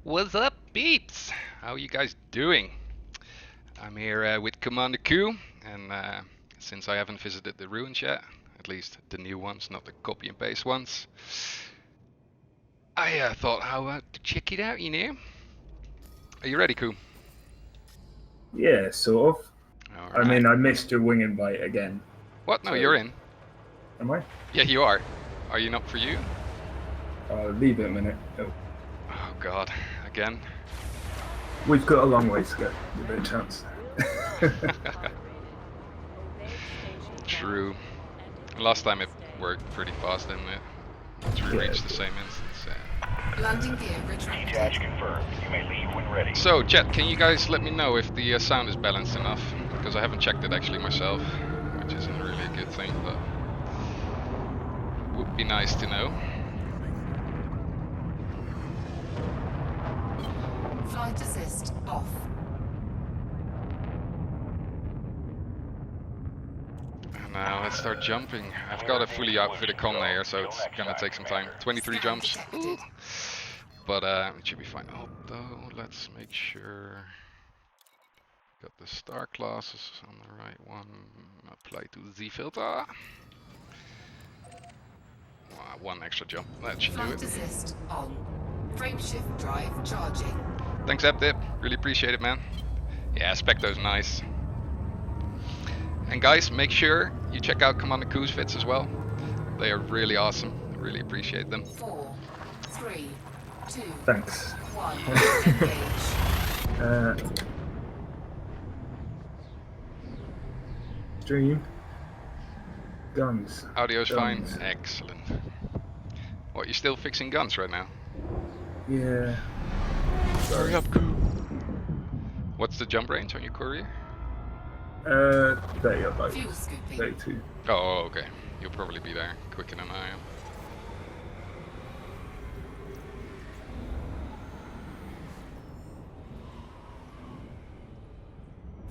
What's up, peeps? How you guys doing? I'm here with Commander Q, and since I haven't visited the ruins yet, at least the new ones, not the copy and paste ones, I thought how about to check it out, you know? Are you ready, Q? Yeah, sort of. All I right. mean, I missed your wing and bite again. What? No, So- you're in. Am I? Yeah, you are. Are you not for you? Leave it a minute. Oh. Oh God, again. We've got a long way to go. Give it a chance. True. Last time it worked pretty fast, didn't it? Once we reached the same instance. Landing gear retracted. Detach confirmed. You may leave when ready. So, chat, can you guys let me know if the sound is balanced enough? Because I haven't checked it actually myself, which isn't really a good thing, but would be nice to know. Flight assist off. And now let's start jumping. I've got a fully outfitted Connair, so it's gonna take some time. 23 jumps. Ooh. But it should be fine. Although, let's make sure. Got the star classes on the right one. Apply to Z filter. One extra jump. That should do Flight it. assist on. Frameshift drive charging. Thanks, Epdip. Really appreciate it, man. Yeah, Specto's nice. And guys, make sure you check out Commander Q's vids as well. They are really awesome. I really appreciate them. 4, 3, 2, Thanks. 1. Engage. Stream. Guns. Audio's fine. Guns. Excellent. What, you still fixing guns right now? Yeah. Hurry up, Q. What's the jump range on your courier? 30 up, like Fuel scooping. 32. Oh, okay. You'll probably be there quicker than I am.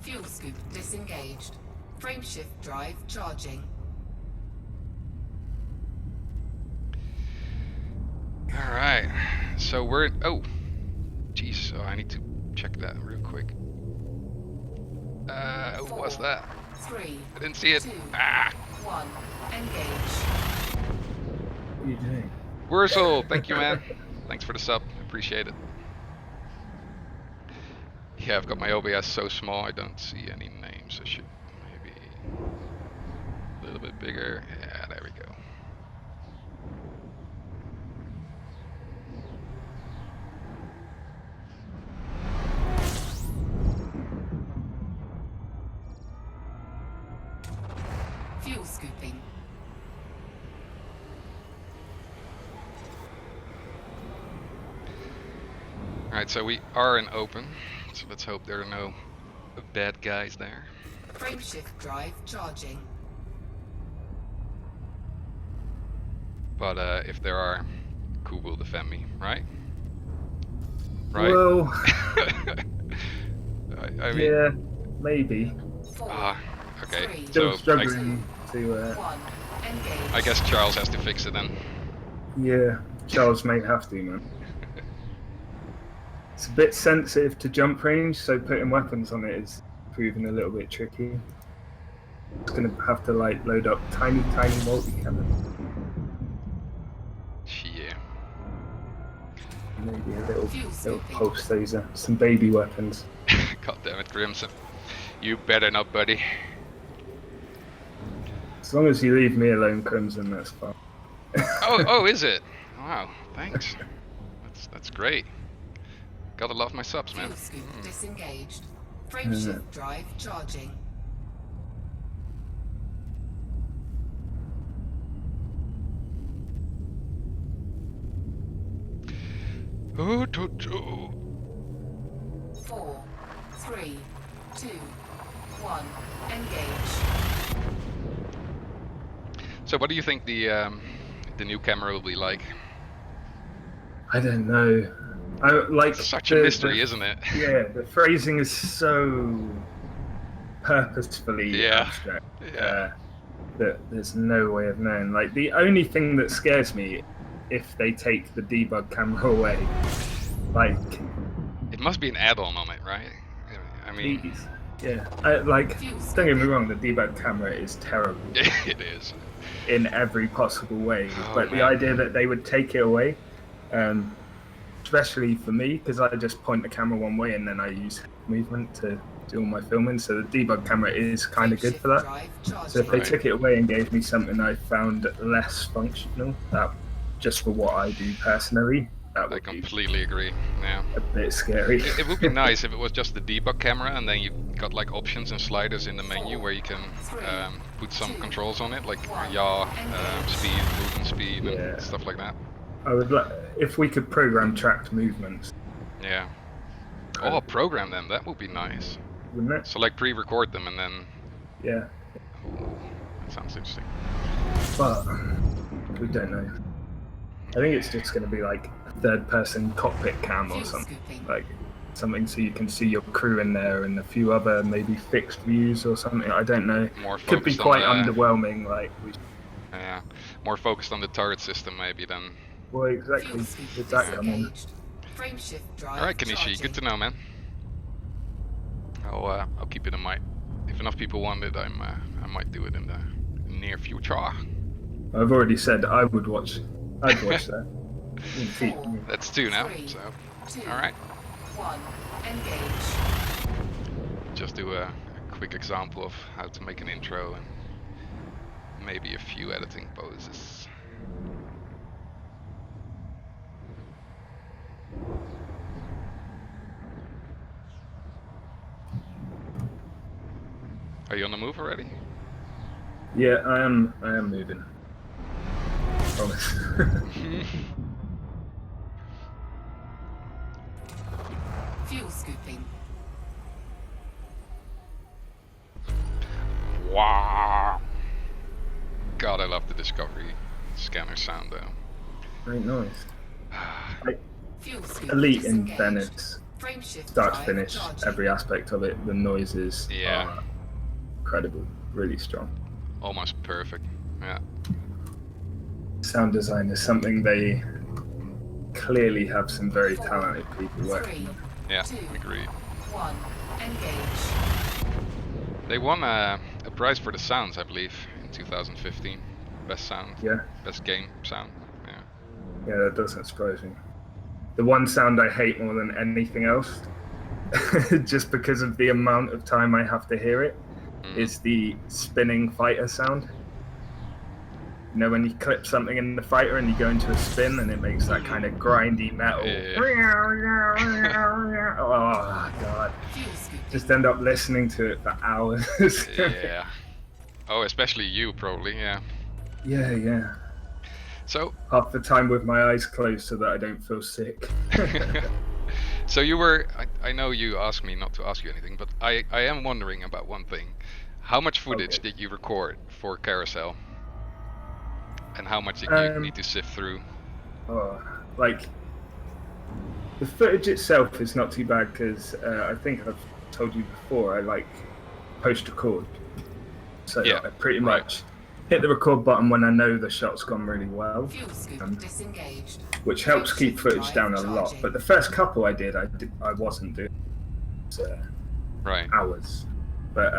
Fuel scoop disengaged. Frameshift drive charging. Alright. So we're... Oh. Jeez. Oh, I need to check that real quick. What was that? 3, I didn't see it. 2, Ah! 1. Engage. What are you doing? Wurzel, thank you, man. Thanks for the sub. Appreciate it. Yeah, I've got my OBS so small I don't see any names. I should maybe a little bit bigger. Yeah, there we go. Fuel scooping. Alright, so we are in open. So let's hope there are no bad guys there. Frameshift drive charging. But if there are, Q will defend me, right? Right? Well, I mean, yeah, maybe. 4, okay. 3, Still So struggling to, 1. Engage. I guess Charles has to fix it then. yeah, Charles may have to, man. It's a bit sensitive to jump range, so putting weapons on it is proving a little bit tricky. It's gonna have to like load up tiny multi-cannon. Yeah. Maybe a little Fuel scooping. pulse laser, some baby weapons. God damn it, Crimson. You better not, buddy. As long as you leave me alone, Crimson, that's fine. Oh, is it? Wow, thanks. That's great. Gotta love my subs, man. Fuel scoop disengaged. Frameshift drive charging. Oh, Toto. 4, 3, 2, 1. Engage. So, what do you think the new camera will be like? I don't know. I like It's such a mystery, isn't it? Yeah, the phrasing is so purposefully Yeah. abstract Yeah. that there's no way of knowing. Like, the only thing that scares me if they take the debug camera away Like, It must be an add-on on it, right? I mean, please. Yeah. Like, don't get me wrong, the debug camera is terrible it is. in every possible way. Oh, But the man. idea that they would take it away, especially for me, because I just point the camera one way and then I use movement to do all my filming. So the debug camera is kind of good for that. So if they Right. took it away and gave me something I found less functional, that just for what I do personally, that I would be completely agree. Yeah. a bit scary. It would be nice if it was just the debug camera and then you got like options and sliders in the menu where you can put some controls on it, like yaw, speed, movement speed, Yeah. and stuff like that. I would like if we could program tracked movements, Yeah. Oh, program them. That would be nice. wouldn't it? So like pre-record them and then. Yeah, Ooh, that sounds interesting. but we don't know. I think it's just going to be like a third-person cockpit cam or something, like something so you can see your crew in there and a few other maybe fixed views or something. I don't know. More Could be focused quite on the, underwhelming. Like, yeah, more focused on the turret system maybe than. well, exactly. With that coming. All right, Kanishi, good to know, man. I'll keep it in mind. If enough people want it, I might do it in the near future. I've already said I would watch. I'd watch that. That's 2 now. So, all right. 1. Engage. Just do a quick example of how to make an intro and maybe a few editing poses. Are you on the move already? Yeah, I am moving. Promise. Fuel scooping. Wow. God, I love the Discovery scanner sound though. Very nice. Like, Fuel scoop elite in disengaged. Venice, Frame shift start to drive finish, charging. every aspect of it. The noises Yeah. are incredible, really strong. Almost perfect. Yeah. Sound design is something they clearly have some very talented people working 3, on. Yeah, 2, agreed. 1. Engage. They won a prize for the sounds, I believe, in 2015. Best sound, Yeah, best game sound. Yeah. yeah, that doesn't surprise me. The one sound I hate more than anything else, just because of the amount of time I have to hear it, is the spinning fighter sound. You know, when you clip something in the fighter and you go into a spin and it makes that kind of grindy metal. Oh, God. Fuel scooping. Just end up listening to it for hours. Yeah. Oh, especially you, probably. Yeah. Yeah, yeah. So, Half the time with my eyes closed so that I don't feel sick. so you were. I know you asked me not to ask you anything, but I am wondering about one thing. How much footage Okay. did you record for Carousel? And how much did you need to sift through? Oh, like, the footage itself is not too bad because I think I've told you before, I like post-record. So Yeah, I pretty right. much hit the record button when I know the shot's gone really well, Fuel scoop disengaged. which helps keep footage down a lot. But the first couple I wasn't doing Right. hours. But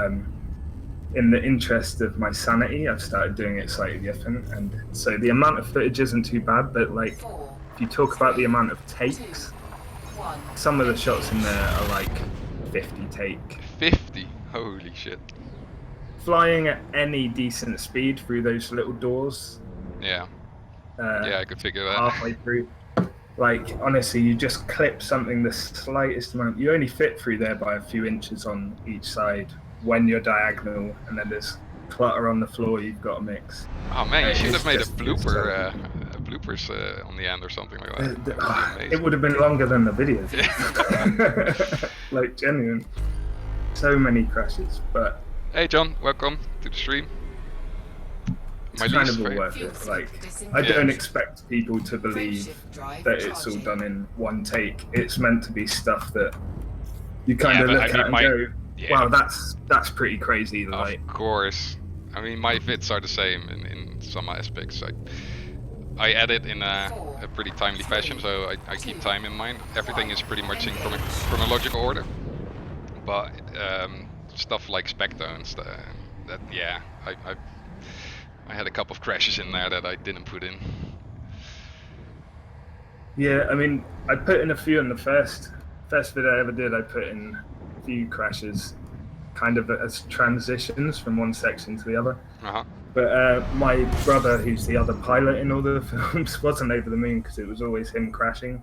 in the interest of my sanity, I've started doing it slightly different. And so the amount of footage isn't too bad, but like, 4, if you talk about the amount of takes, 1. some of the shots in there are like 50 take. 50. Holy shit. Flying at any decent speed through those little doors, Yeah. Yeah, I could figure that. halfway through, like, honestly, you just clip something the slightest amount. You only fit through there by a few inches on each side when you're diagonal, and then there's clutter on the floor you've got to mix. Oh man, you It's should have made a just- blooper, bloopers on the end or something like that. That would be It amazing. would have been longer than the videos. Like, genuine. So many crashes, but Hey John, welcome to the stream. it's My kind least of all favorite. worth Fuel it. scoop Like, I disengaged. don't expect people to Frame believe shift drive that it's all charging. done in one take. It's meant to be stuff that you kind Yeah, of but look I at mean, and my- go, Yeah, wow, that's pretty crazy. Like, of course. I mean, my vids are the same in some aspects. I edit in a pretty timely fashion, so I keep time in mind. Everything is pretty much in chronological order. But stuff like spectones, that yeah, I had a couple of crashes in there that I didn't put in. Yeah, I mean, I put in a few in the first video I ever did. I put in a few crashes, kind of as transitions from one section to the other. Uh-huh. But my brother, who's the other pilot in all the films, wasn't over the moon because it was always him crashing.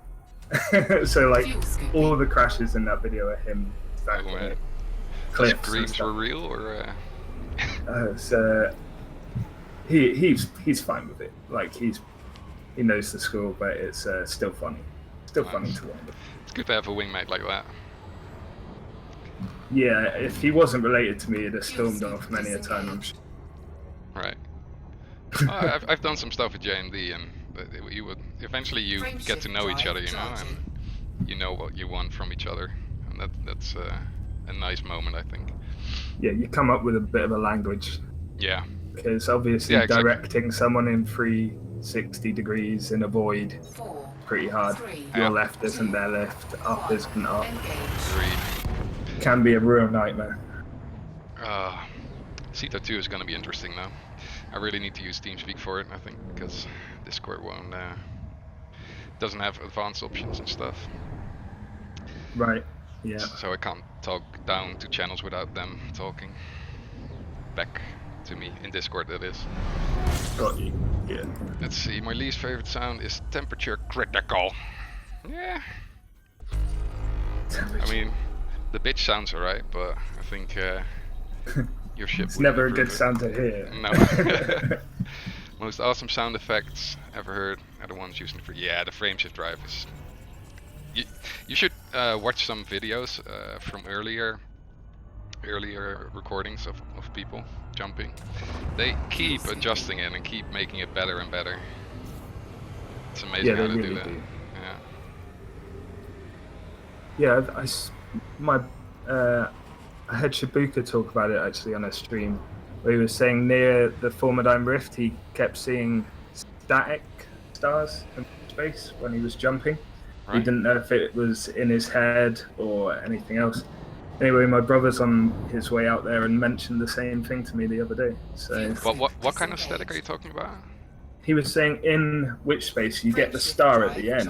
So like all the crashes in that video are him back on it. Those screams were real, or? So he's fine with it. Like he knows the score, but it's still funny. Still funny to watch. It's good to have a wingmate like that. Yeah, if he wasn't related to me, he'd have stormed off many a time. I'm sure. Right. I've done some stuff with JMD, and you would eventually get to know each other, you know, and you know what you want from each other, and that's a nice moment, I think. Yeah, you come up with a bit of a language. Yeah. Because obviously directing someone in 360 degrees in a void, pretty hard. Your left isn't their left, up isn't up. Can be a real nightmare. CETA 2 is going to be interesting though. I really need to use TeamSpeak for it, I think, because Discord doesn't have advanced options and stuff. Right, yeah. So I can't talk down to channels without them talking back to me in Discord, that is. Got you, yeah. Let's see, my least favorite sound is temperature critical. Yeah. I mean, the bitch sounds alright, but I think your ship it's never a good sound to hear. No. Most awesome sound effects ever heard are the ones used for the frameshift drive is. You should watch some videos from earlier recordings of people jumping. They keep adjusting it and keep making it better and better. It's amazing how to do that. Yeah, I had Shibuka talk about it actually on a stream, where he was saying near the Formidime Rift he kept seeing static stars in space when he was jumping. Right. He didn't know if it was in his head or anything else. Anyway, my brother's on his way out there and mentioned the same thing to me the other day. So what kind of static are you talking about? He was saying in Witch Space you get the star at the end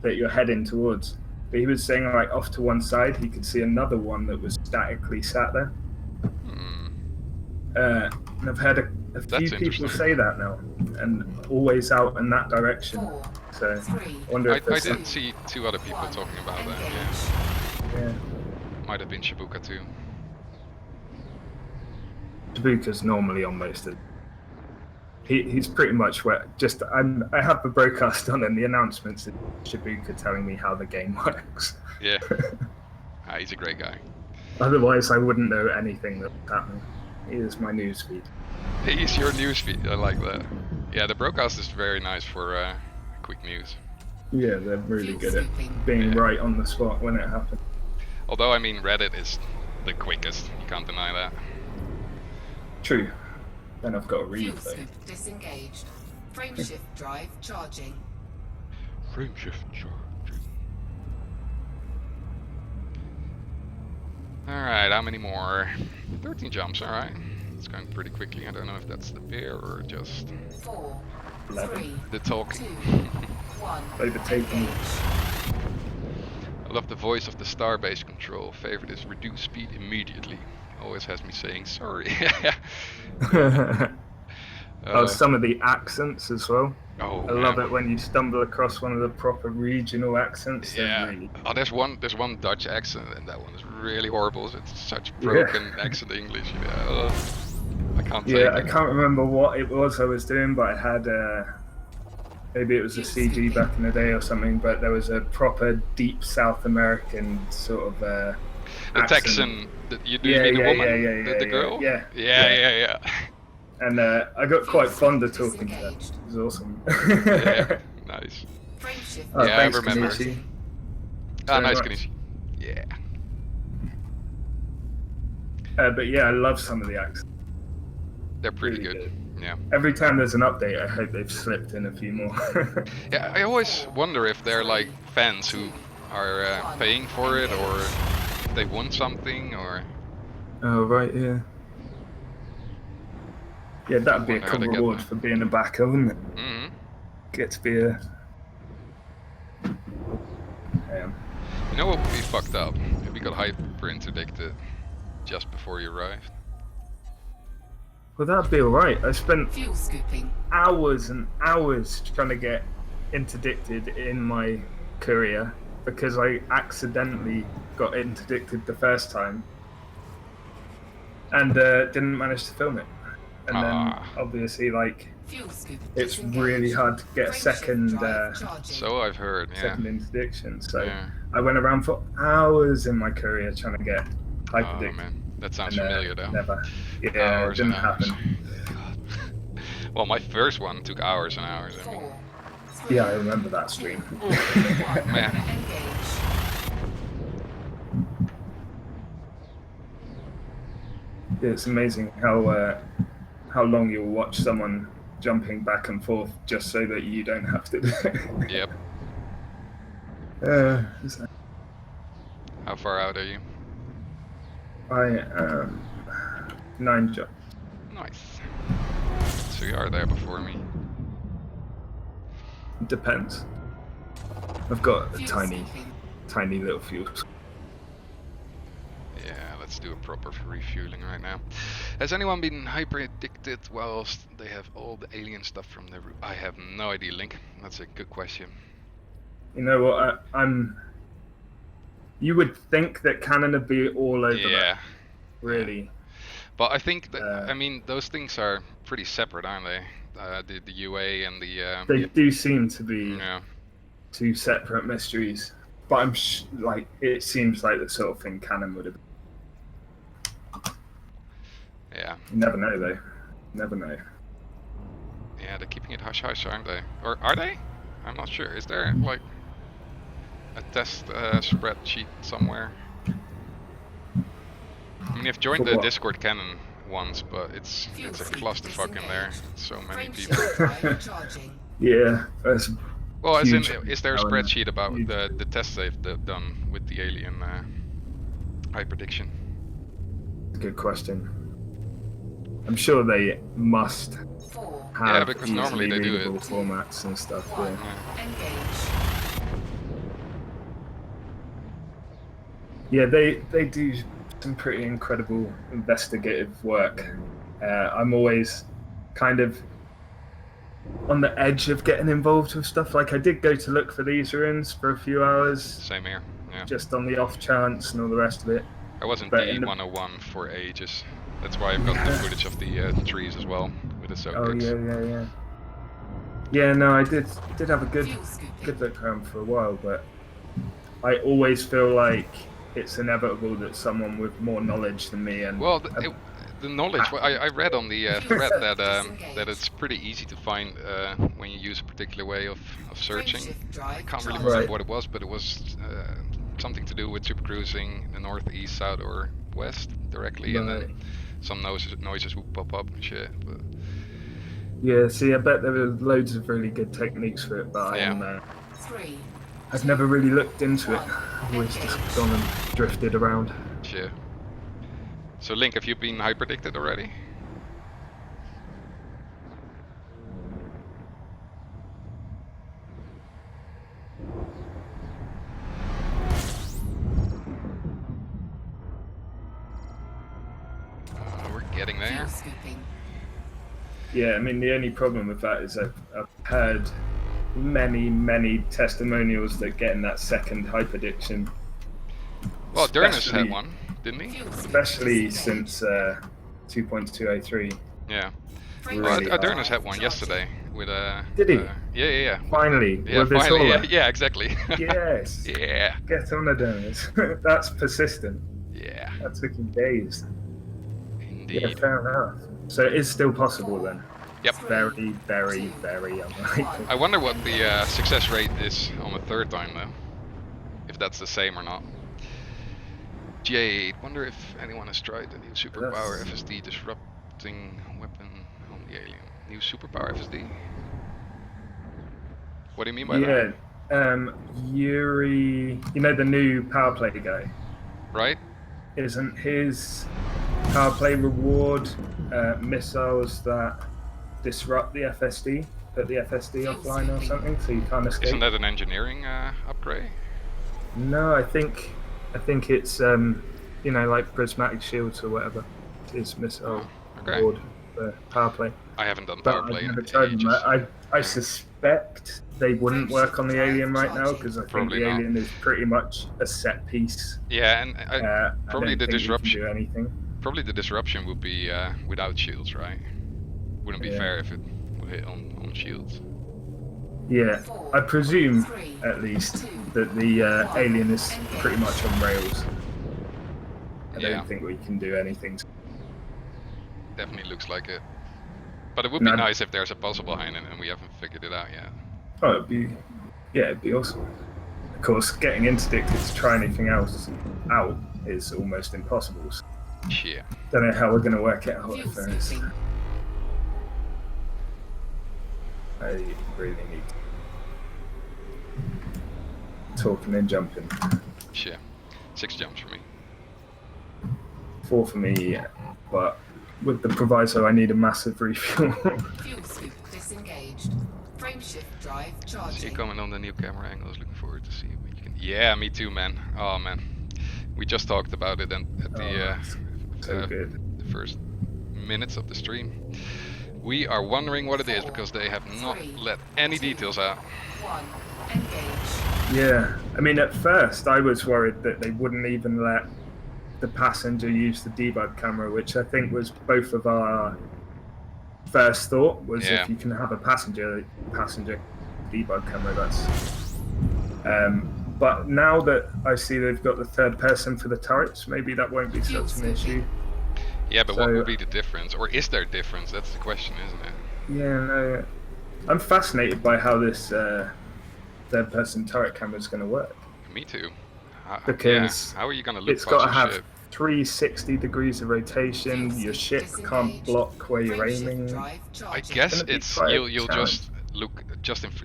that you're heading towards. But he was saying like off to one side he could see another one that was statically sat there. And I've had a few people say that now, and always out in that direction. So I wonder if I did see two other people talking about that. Yeah. Might have been Shibuka too. Shibuka's normally on most of. He's pretty much where just I have the broadcast on and the announcements of Shibuka telling me how the game works. Yeah. He's a great guy. Otherwise, I wouldn't know anything that's happening. He is my newsfeed. He's your newsfeed. I like that. Yeah, the broadcast is very nice for quick news. Yeah, they're really good at being right on the spot when it happens. Although, I mean, Reddit is the quickest. You can't deny that. True. Then I've got to read though. Disengaged. Frameshift drive charging. Frameshift charging. Alright, how many more? 13 jumps, alright. It's going pretty quickly. I don't know if that's the bear or just 4, 3, the talking. 2, 1. Overtaking. I love the voice of the Starbase control. Favorite is reduce speed immediately. Always has me saying sorry. Some of the accents as well. Oh, I love it when you stumble across one of the proper regional accents. Yeah. Really... Oh, there's one Dutch accent, and that one is really horrible. It's such broken accent English. You know? I can't. Take it. I can't remember what it was I was doing, but I had maybe it was a CG back in the day or something. But there was a proper deep South American sort of. The Texan. You mean the woman? The girl? Yeah. And I got quite fond of talking to her. It was awesome. Yeah, nice. Oh, yeah, thanks, I remember. Kenichi. Nice, Kenichi. Yeah. But yeah, I love some of the accents. They're pretty really good. Yeah. Every time there's an update, I hope they've slipped in a few more. Yeah, I always wonder if they're like fans who are paying for it, or if they won something, or Oh, right, yeah. Yeah, that'd be a wonder how cool they get reward that. for being a backer, wouldn't it? Mm-hmm. Get to be a... You know what would be fucked up? If we got hyper interdicted just before you arrived. Well, that'd be alright. I spent Fuel scooping. hours and hours trying to get interdicted in my courier because I accidentally got interdicted the first time and didn't manage to film it. And then obviously, like, Fuel scoop. it's really hard to get a second So I've heard, yeah. second interdiction. So Yeah. I went around for hours in my courier trying to get Oh hyperdicted. man, that sounds and, familiar though. Never. Yeah, it Hours and didn't hours. happen. God. Well, my first one took hours and hours. I mean, 4, 3, Yeah, I remember that stream. 1. man. Engage. It's amazing how long you'll watch someone jumping back and forth just so that you don't have to do it. Yep. I How far out are you? am 9 jump. Nice. So you are there before me. Depends. I've got a Fuel tiny scooping. little fuel. Yeah, let's do a proper refueling right now. Has anyone been hyper addicted whilst they have all the alien stuff from the I have no idea, Link. That's a good question. You know what? You would think that Canon would be all over Yeah. that. Really. But I think that, I mean, those things are pretty separate, aren't they? The UA and the... They do seem to be yeah. two separate mysteries. But I'm like, it seems like the sort of thing Canon would have. Yeah. You never know, though. Never know. Yeah, they're keeping it hush-hush, aren't they? Or are they? I'm not sure. Is there, like, a test spreadsheet somewhere? I mean, I've joined For the what? Discord canon once, but it's a clusterfuck in there. So many people. Frameshift drive charging. Yeah, that's Well, as in, huge is there a element. spreadsheet about Huge. the tests they've done with the alien hyperdiction? a good question. I'm sure they must 4, have Yeah, because normally easily they do readable it. formats and stuff. 1. Yeah. Engage. Yeah, they do some pretty incredible investigative work. I'm always kind of on the edge of getting involved with stuff. Like I did go to look for these ruins for a few hours, Same here. Yeah. just on the off chance and all the rest of it. I was in but in the- D101 for ages. That's why I've got the footage of the trees as well with the soak Oh picks. yeah. Yeah, no, I did have a good Fuel scooping. look around for a while, but I always feel like it's inevitable that someone with more knowledge than me and Well, the knowledge. Well, I read on the thread that it's pretty easy to find when you use a particular way of searching. Frameshift I drive can't really charging. remember Right. what it was, but it was something to do with supercruising the north, east, south, or west directly, and Right. then some noises would pop up and shit. But yeah, see, I bet there are loads of really good techniques for it, but Yeah. 3. I've never really looked into it. I've always just gone and drifted around. shit. So Link, have you been hyperdicted already? We're getting Fuel there. scooping. Yeah, I mean, the only problem with that is I've heard many testimonials that getting that second hyperdiction, Well, Durnus had especially- one, didn't he? Fuel especially scooping. since 2.203. Yeah. Frameshift Really Well, Adurnus drive had one charging. yesterday with a. Did he? Yeah. Finally, Yeah, with this finally. hauler. Yeah, exactly. Yes. Yeah. Get on the donors. That's persistent. Yeah. That took him days. Indeed. Yeah, fair enough. So it is still possible then. Yep. Very, very, very unlikely. I wonder what the success rate is on the third time though. If that's the same or not. Jade, wonder if anyone has tried the new superpower That's- FSD disrupting weapon on the alien. New superpower FSD. What do you mean by that? Yeah, Yuri, you know the new power play guy? Right? Isn't his power play reward missiles that disrupt the FSD, put the FSD offline or something, so you can't escape? Isn't that an engineering upgrade? No, I think it's you know, like prismatic shields or whatever. His missile Okay. reward for power play. I haven't done But power I've play in never tried them. ages. I suspect they wouldn't work on the alien right now because I think Probably the not. alien is pretty much a set piece. Yeah, and probably I the don't think we can disruption. do anything. Probably the disruption would be without shields, right? Wouldn't be Yeah. fair if it would hit on shields. Yeah, I presume at least that the alien is pretty much on rails. I Yeah. don't think we can do anything. Definitely looks like it. But it would be nice if there's a puzzle behind it and we haven't figured it out yet. Oh, it'd be awesome. Of course, getting interdicted to try anything else out is almost impossible. So Yeah. don't know how we're going to work it out at first. I really need talking and jumping. Yeah. 6 jumps for me. 4 for me, but with the proviso I need a massive refuel. Fuel scoop disengaged. Frame shift drive See you charging. coming on the new camera angles. Looking forward to see what you can. Yeah, me too, man. Oh man, we just talked about it at the so good. the first minutes of the stream. We are wondering what it is because they have not let any details out. 1. Engage. Yeah, I mean, at first I was worried that they wouldn't even let the passenger use the debug camera, which I think was both of our first thought. Was Yeah. if you can have a passenger debug camera, that's. But now that I see they've got the third person for the turrets, maybe that won't be such an issue. Yeah, but what So- would be the difference? Or is there a difference? That's the question, isn't it? Yeah, no, I'm fascinated by how this third person turret camera is going to work. Me too. Because how are you gonna look It's got to your have ship? 360 degrees of rotation. Your ship can't block where you're Frame shift aiming. drive I charging. guess gonna be it's quite a you'll just look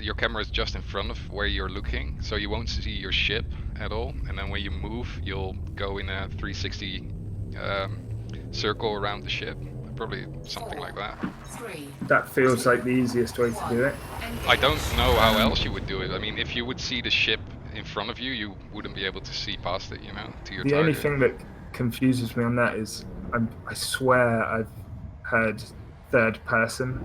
your camera is just in front of where you're looking, so you won't see your ship at all. And then when you move, you'll go in a 360 circle around the ship. Probably something like that. 3. That feels like the easiest way to do it. I don't know how else you would do it. I mean, if you would see the ship in front of you, you wouldn't be able to see past it, you know, to your The target. only thing that confuses me on that is I swear I've heard third person,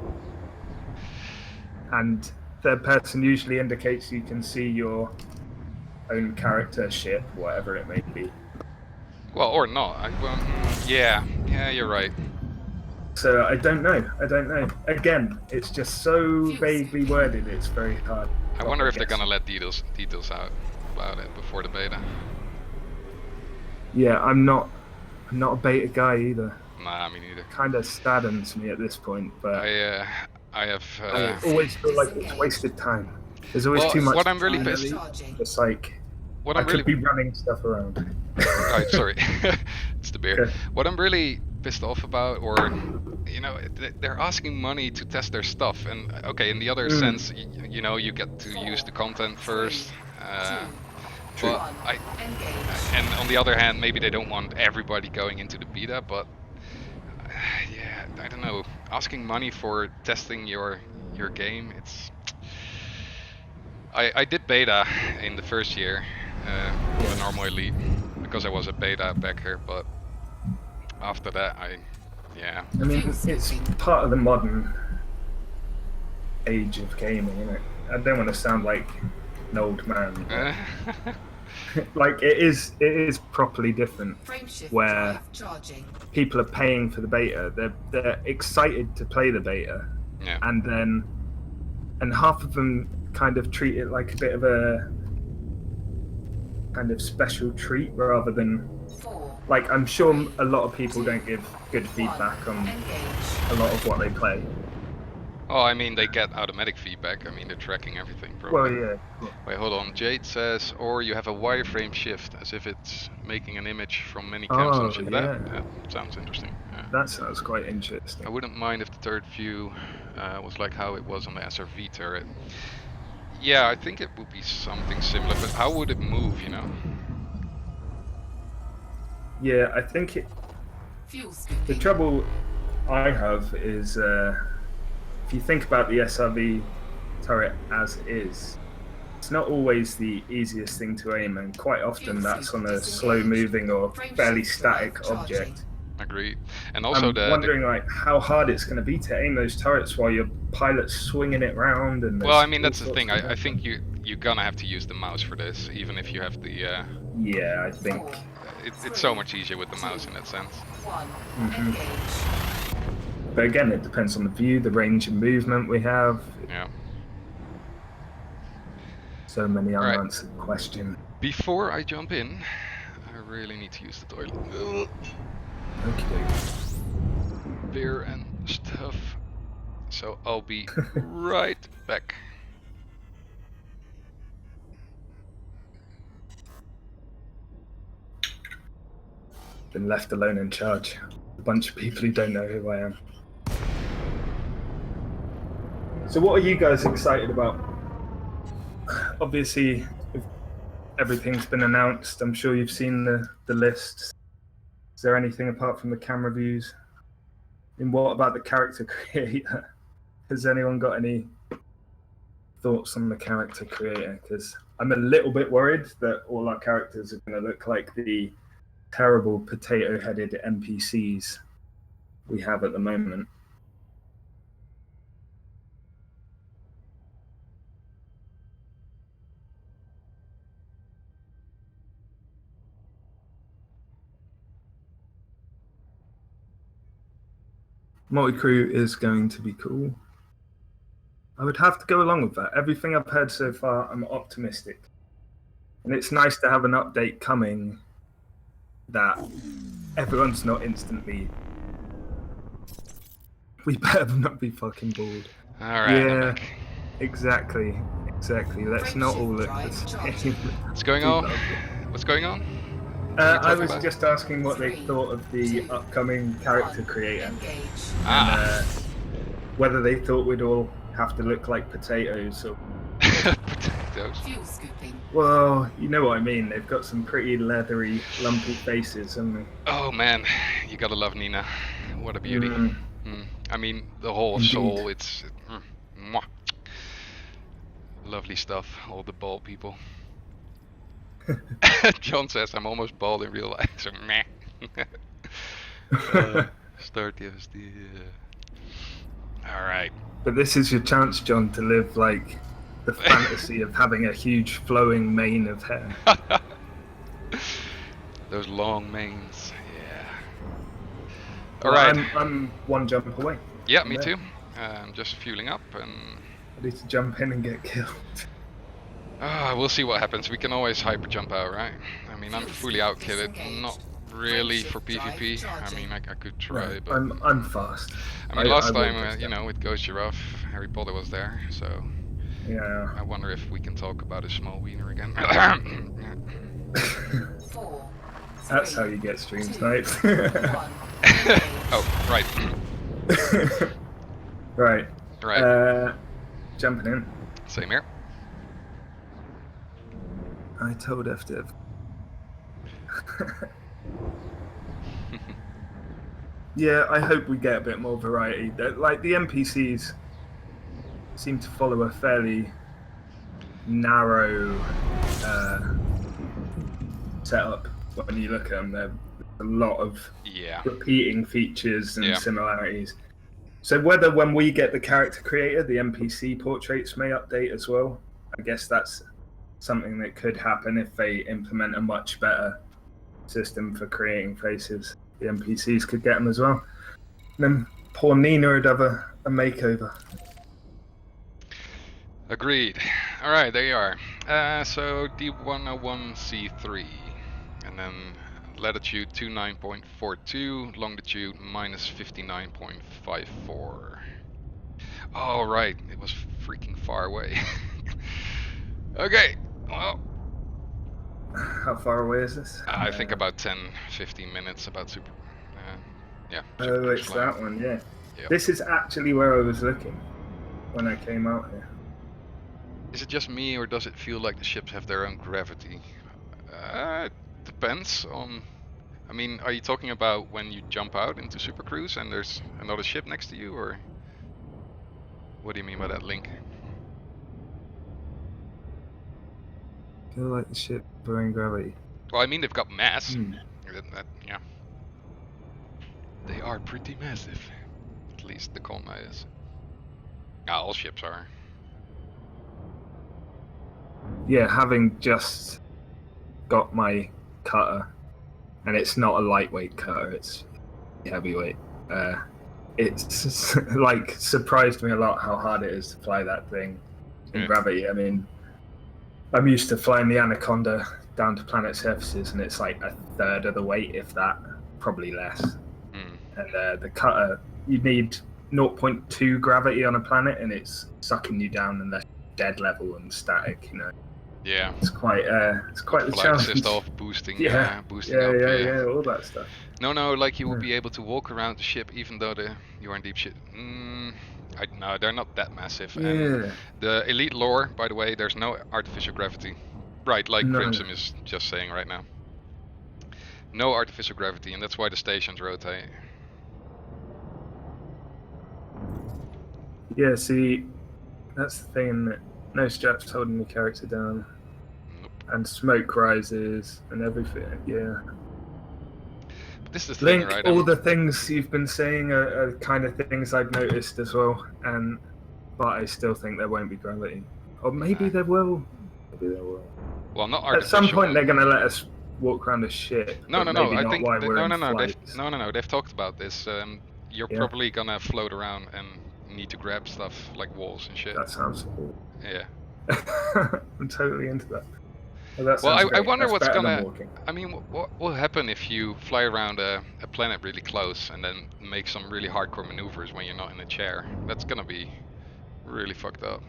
and third person usually indicates you can see your own character, ship, whatever it may be. Well, or not. Yeah, you're right. So I don't know. Again, it's just so vaguely worded. It's very hard. I wonder if they're guess. gonna let details out about it before the beta. Yeah, I'm not a beta guy either. Nah, me neither. Kind of saddens me at this point, but I have. I always feel like it's wasted time. There's always Well, too much. what I'm really time. pissed- Charging. It's like What I I'm really. could be running stuff around. Right, sorry, it's the beer. Okay. What I'm really pissed off about, or you know, they're asking money to test their stuff, and okay, in the other sense, you know, you get to use the content first. But and on the other hand, maybe they don't want everybody going into the beta, but yeah, I don't know. Asking money for testing your game, it's. I did beta in the first year with a normal elite because I was a beta backer, but after that, I mean, it's part of the modern age of gaming, isn't it? I don't want to sound like an old man, but like it is properly different. Frame shift Where drive charging. people are paying for the beta. They're excited to play the beta, yeah. and half of them kind of treat it like a bit of a kind of special treat rather than 4. like I'm sure a lot of people don't give good feedback on Engage. a lot of what they play. Oh, I mean, they get automatic feedback. I mean, they're tracking everything Well, probably. yeah. Cool. Wait, hold on. Jade says, or you have a wireframe shift, as if it's making an image from many cams on Oh, ship. yeah. That sounds interesting. Yeah. That sounds quite I interesting. wouldn't mind if the third view was like how it was on the SRV turret. Yeah, I think it would be something similar, but how would it move, you know? Yeah, I think Fuel the scooping. trouble I have is if you think about the SRV turret as is, it's not always the easiest thing to aim, and quite often that's on a slow-moving or fairly static object. Agreed. And also I'm wondering like how hard it's going to be to aim those turrets while your pilot's swinging it round and well, I there's mean, all that's the sorts thing. of I think happen. you're gonna have to use the mouse for this, even if you have the. Yeah, I think. It's so much easier with the mouse in that sense. 1. Mhm. Engage. But again, it depends on the view, the range of movement we have. Yeah. So many All right. unanswered questions. Before I jump in, I really need to use the toilet. Ugh. Okay. Beer and stuff. So I'll be right back. Been left alone in charge. A bunch of people who don't know who I am. So what are you guys excited about? Obviously, if everything's been announced. I'm sure you've seen the list. Is there anything apart from the camera views? And what about the character creator? Has anyone got any thoughts on the character creator? Because I'm a little bit worried that all our characters are going to look like the terrible potato-headed NPCs we have at the moment. Multi-crew is going to be cool. I would have to go along with that. Everything I've heard so far, I'm optimistic. And it's nice to have an update coming that everyone's not instantly. We better not be fucking bored. All right, I'm Yeah, back. exactly. Let's not all look the same. What's going on? What's going on? I was just asking what they thought of the upcoming character creator, Engage. and whether they thought we'd all have to look like potatoes. Or... Potatoes. Fuel scooping. Well, you know what I mean. They've got some pretty leathery, lumpy faces, haven't they? Oh man, you gotta love Nina. What a beauty. I mean, the whole Indeed. soul. It's mwah. Lovely stuff. All the bald people. John says I'm almost bald in real life. So meh. Start the. All right. But this is your chance, John, to live like the fantasy of having a huge flowing mane of hair. Those long manes. Yeah. Well, All right. I'm one jump away. Yeah, from me there. too. I'm just fueling up and. Ready to jump in and get killed. We'll see what happens. We can always hyper jump out, right? I mean, I'm fully outkitted. Not really for PvP. I mean, I could try, Right, but I'm fast. I mean, last will time, just you know, with Ghost Giraffe, Harry Potter was there, so Yeah. I wonder if we can talk about a small wiener again. 4. That's how you get stream sniped. 1. Oh, right. Right. Right. Jumping in. Same here. I told FDev. Yeah, I hope we get a bit more variety. Like the NPCs seem to follow a fairly narrow setup. When you look at them, there's a lot of Yeah. repeating features and Yeah. similarities. So whether when we get the character creator, the NPC portraits may update as well. I guess that's something that could happen if they implement a much better system for creating faces. The NPCs could get them as well. And then poor Nina would have a makeover. Agreed. All right, there you are. So D101C3, and then latitude 29.42, longitude minus 59.54. Oh right, it was freaking far away. Okay, well, How far away is this? I think about 10, 15 minutes about yeah, Super Oh, Cruise it's flying. that one, yeah. Yep. This is actually where I was looking when I came out here. Is it just me, or does it feel like the ships have their own gravity? It depends on. I mean, are you talking about when you jump out into Super Cruise and there's another ship next to you, or what do you mean by that link? I feel like the ship throwing gravity. Well, I mean they've got mass. Hmm. Yeah, they are pretty massive. At least the Kona is. All ships are. Yeah, having just got my cutter, and it's not a lightweight cutter, it's heavyweight. It's like surprised me a lot how hard it is to fly that thing in Yeah. gravity. I mean, I'm used to flying the Anaconda down to planet surfaces, and it's like a third of the weight, if that, probably less. Mm. And the cutter, you need 0.2 gravity on a planet, and it's sucking you down unless you're dead level and static. You know, Yeah. it's quite the Flight challenge. assist off, boosting, Yeah, boosting up. yeah, all that stuff. No, like you will Yeah. be able to walk around the ship even though you are in deep shit. No, they're not that massive. And Yeah, the elite lore, by the way, there's no artificial gravity. Right, like No. Crimson is just saying right now. No artificial gravity, and that's why the stations rotate. yeah. See, that's the thing that no straps holding the character down, Nope. and smoke rises and everything. Yeah. But this is the thing, Link, right? all the things you've been saying are kind of things I've noticed as well, but I still think there won't be gravity. Or maybe Nah. there will. Maybe there will. Well, not At artificial. some point, they're going to let us walk around a ship. No, but no, no. maybe I not think while we're in no. flights. No. They've talked about this. You're Yeah. probably gonna float around and need to grab stuff like walls and shit. That sounds cool. Yeah. I'm totally into that. Well, that Well, sounds I great. wonder That's what's better than gonna. walking. I mean, what will happen if you fly around a planet really close and then make some really hardcore maneuvers when you're not in a chair? That's gonna be really fucked up.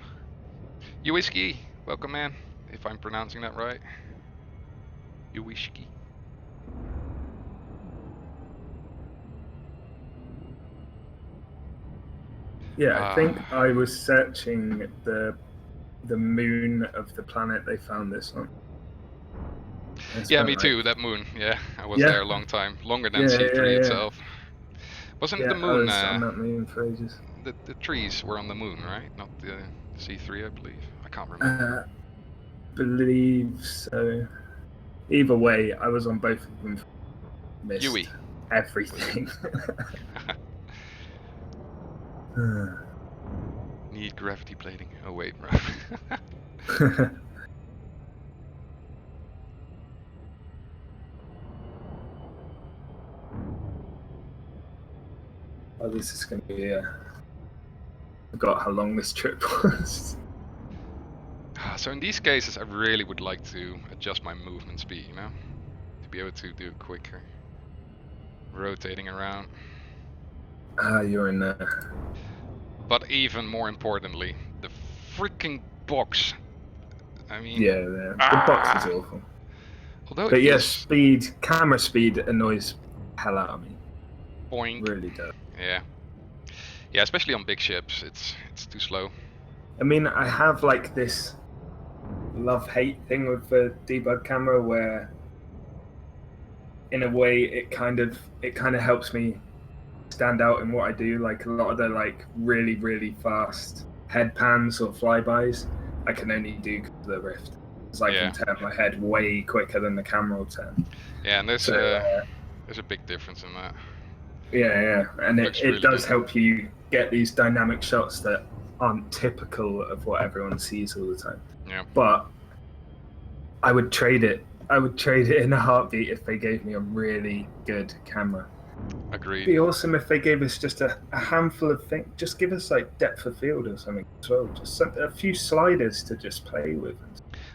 You whiskey, welcome, man. If I'm pronouncing that right. You whiskey. Yeah, I think I was searching the moon of the planet they found this on. Yeah, me too. That moon. Yeah, I was Yeah. there a long time, longer than Yeah, C3 yeah. itself. Wasn't Yeah, the I moon? was on that moon for ages. The trees were on the moon, right? Not the C3, I believe. I can't remember. Believe so. Either way, I was on both of them. Missed Yui. everything. Need gravity plating. Oh wait, Oh, this is going to be I forgot how long this trip was. So in these cases, I really would like to adjust my movement speed, you know? To be able to do it quicker. Rotating around. You're in there. But even more importantly, the freaking box. I mean... Yeah, the box is awful. Although But it yes, feels... camera speed annoys the hell out of me. Boink. Really does. Yeah. Yeah, especially on big ships, it's too slow. I mean, I have like this love-hate thing with the debug camera where in a way it kind of helps me stand out in what I do. Like a lot of the like really, really fast head pans or flybys I can only do because of the Rift. Because I can turn my head way quicker than the camera will turn. Yeah, and there's a big difference in that. Yeah, and it really does good. help you get these dynamic shots that aren't typical of what everyone sees all the time. Yeah. But I would trade it. I would trade it in a heartbeat if they gave me a really good camera. Agreed. It'd be awesome if they gave us just a handful of things. Just give us like depth of field or something as well. Just a few sliders to just play with.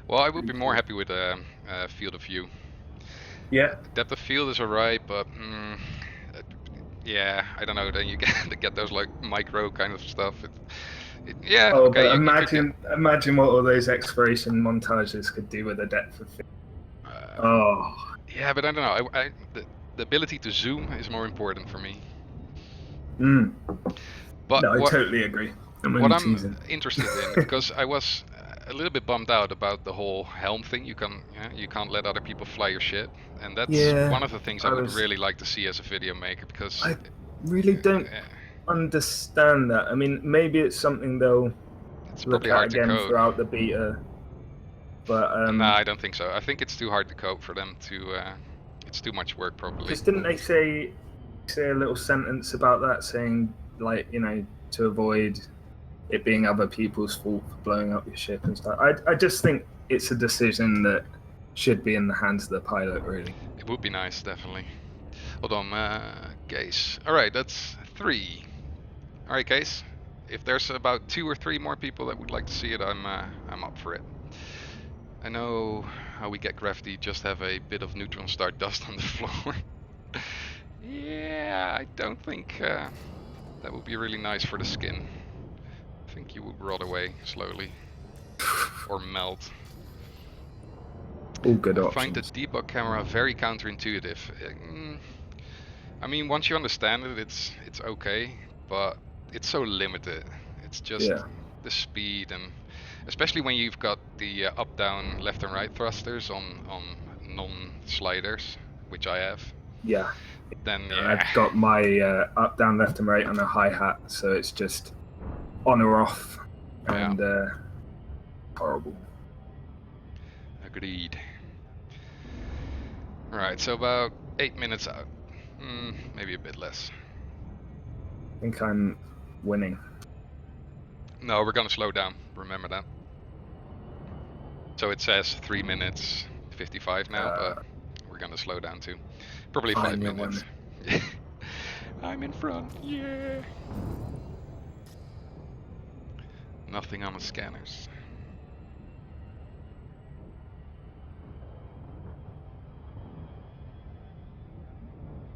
Well, I would be more happy with a field of view. Yeah. Depth of field is alright, but yeah, I don't know. Then you get those like micro kind of stuff. Yeah, Oh, okay, but you could get. imagine what all those exploration montages could do with the depth of field. Oh, Yeah, but I don't know. The ability to zoom is more important for me. mm. But No, I totally agree. I'm what only I'm teasing. interested in, because I was a little bit bummed out about the whole helm thing. You can't let other people fly your shit, and that's Yeah, one of the things I would really like to see as a video maker. Because I really don't understand that. I mean, maybe it's something they'll it's look probably at hard to again code. throughout the beta. But No, I don't think so. I think it's too hard to code for them to. It's too much work, probably. because didn't they say a little sentence about that, saying like to avoid it being other people's fault for blowing up your ship and stuff. I just think it's a decision that should be in the hands of the pilot, really. It would be nice, definitely. Hold on, Case. All right, that's 3. All right, Case. If there's about 2 or 3 more people that would like to see it, I'm up for it. I know how we get gravity. Just have a bit of neutron star dust on the floor. Yeah, I don't think that would be really nice for the skin. I think you would rot away slowly or melt. All good I find the options. debug camera very counterintuitive. I mean, once you understand it, it's okay, but it's so limited. It's just Yeah. the speed, and especially when you've got the up, down, left, and right thrusters on non-sliders, which I have. Yeah. Then And yeah, I've got my up, down, left, and right on a hi hat, so it's just on or off, and horrible. agreed. Right, so about 8 minutes out. Maybe a bit less. I think I'm winning. No, we're gonna slow down. Remember that. So it says 3 minutes 55 now, but we're gonna slow down to probably 5 Fine, you're minutes. I'm in front, yeah. Nothing on the scanners.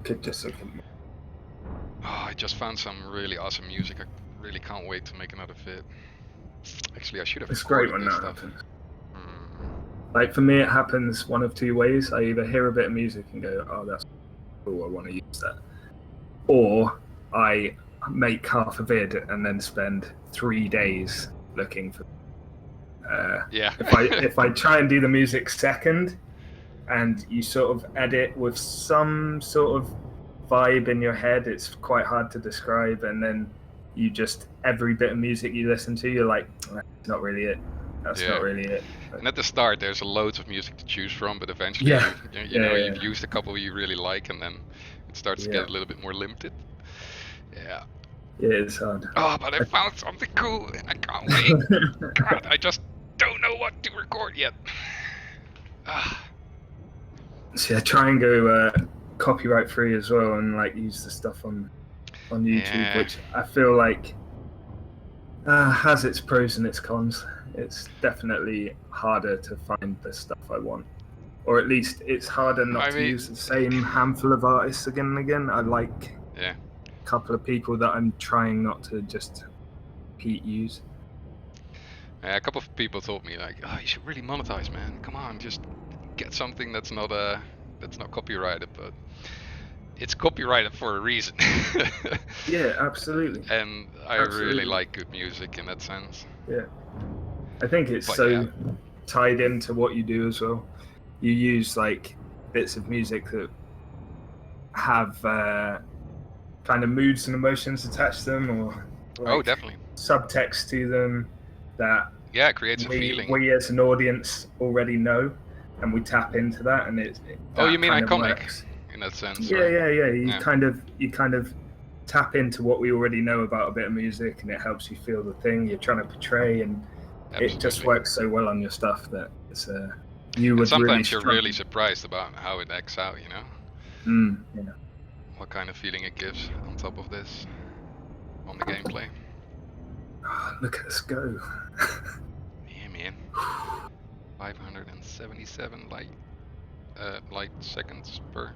Could just Oh, I just found some really awesome music. I really can't wait to make another vid. Actually, I should have It's great recorded when this that stuff. happens. Like for me, it happens one of 2 ways. I either hear a bit of music and go, "Oh, that's cool. I want to use that," or I make half a vid and then spend 3 days looking for. Yeah. If I try and do the music second, and you sort of edit with some sort of vibe in your head, it's quite hard to describe. And then you just every bit of music you listen to, you're like, that's not really it. That's not really it. And at the start, there's loads of music to choose from, but eventually, you've used a couple you really like, and then it starts to get a little bit more limited. Yeah. Yeah, it's hard. Oh, but I found something cool. I can't wait. God, I just don't know what to record yet. So yeah, try and go copyright free as well, and like use the stuff on YouTube, which I feel like has its pros and its cons. It's definitely harder to find the stuff I want, or at least it's harder not to use the same handful of artists again and again. I like a couple of people that I'm trying not to just repeat use. A couple of people told me like, "Oh, you should really monetize, man. Come on, just get something that's not copyrighted." But it's copyrighted for a reason. Yeah, absolutely. And I really like good music in that sense. Yeah, I think it's tied into what you do as well. You use like bits of music that have kind of moods and emotions attached to them, or like definitely subtext to them that it creates a feeling. We as an audience already know, and we tap into that, and it. You mean iconic in that sense? Yeah. You kind of tap into what we already know about a bit of music, and it helps you feel the thing you're trying to portray, and it just works so well on your stuff that it's you would. Sometimes you're really surprised about how it acts out, you know. Yeah. What kind of feeling it gives on top of this, on the gameplay. Oh, look at us go. Yeah, man. 577 light seconds per.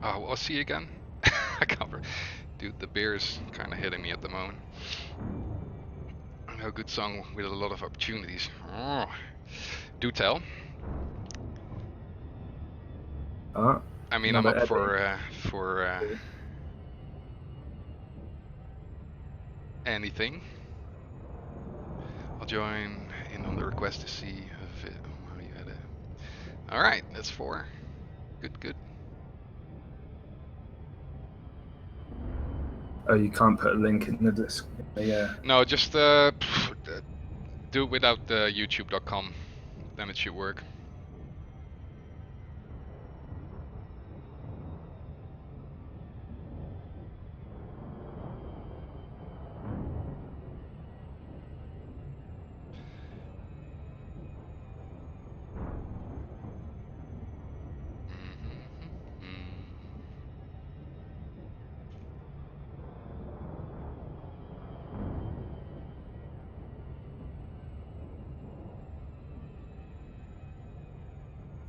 Oh, what was he again? I can't remember. Dude, the beer is kind of hitting me at the moment. A good song with a lot of opportunities. Oh. Do tell. I mean, I'm up for anything. I'll join in on the request to see how you edit. All right, that's 4. Good. Oh, you can't put a link in the disc. Yeah. No, just do it without YouTube.com. Then it should work.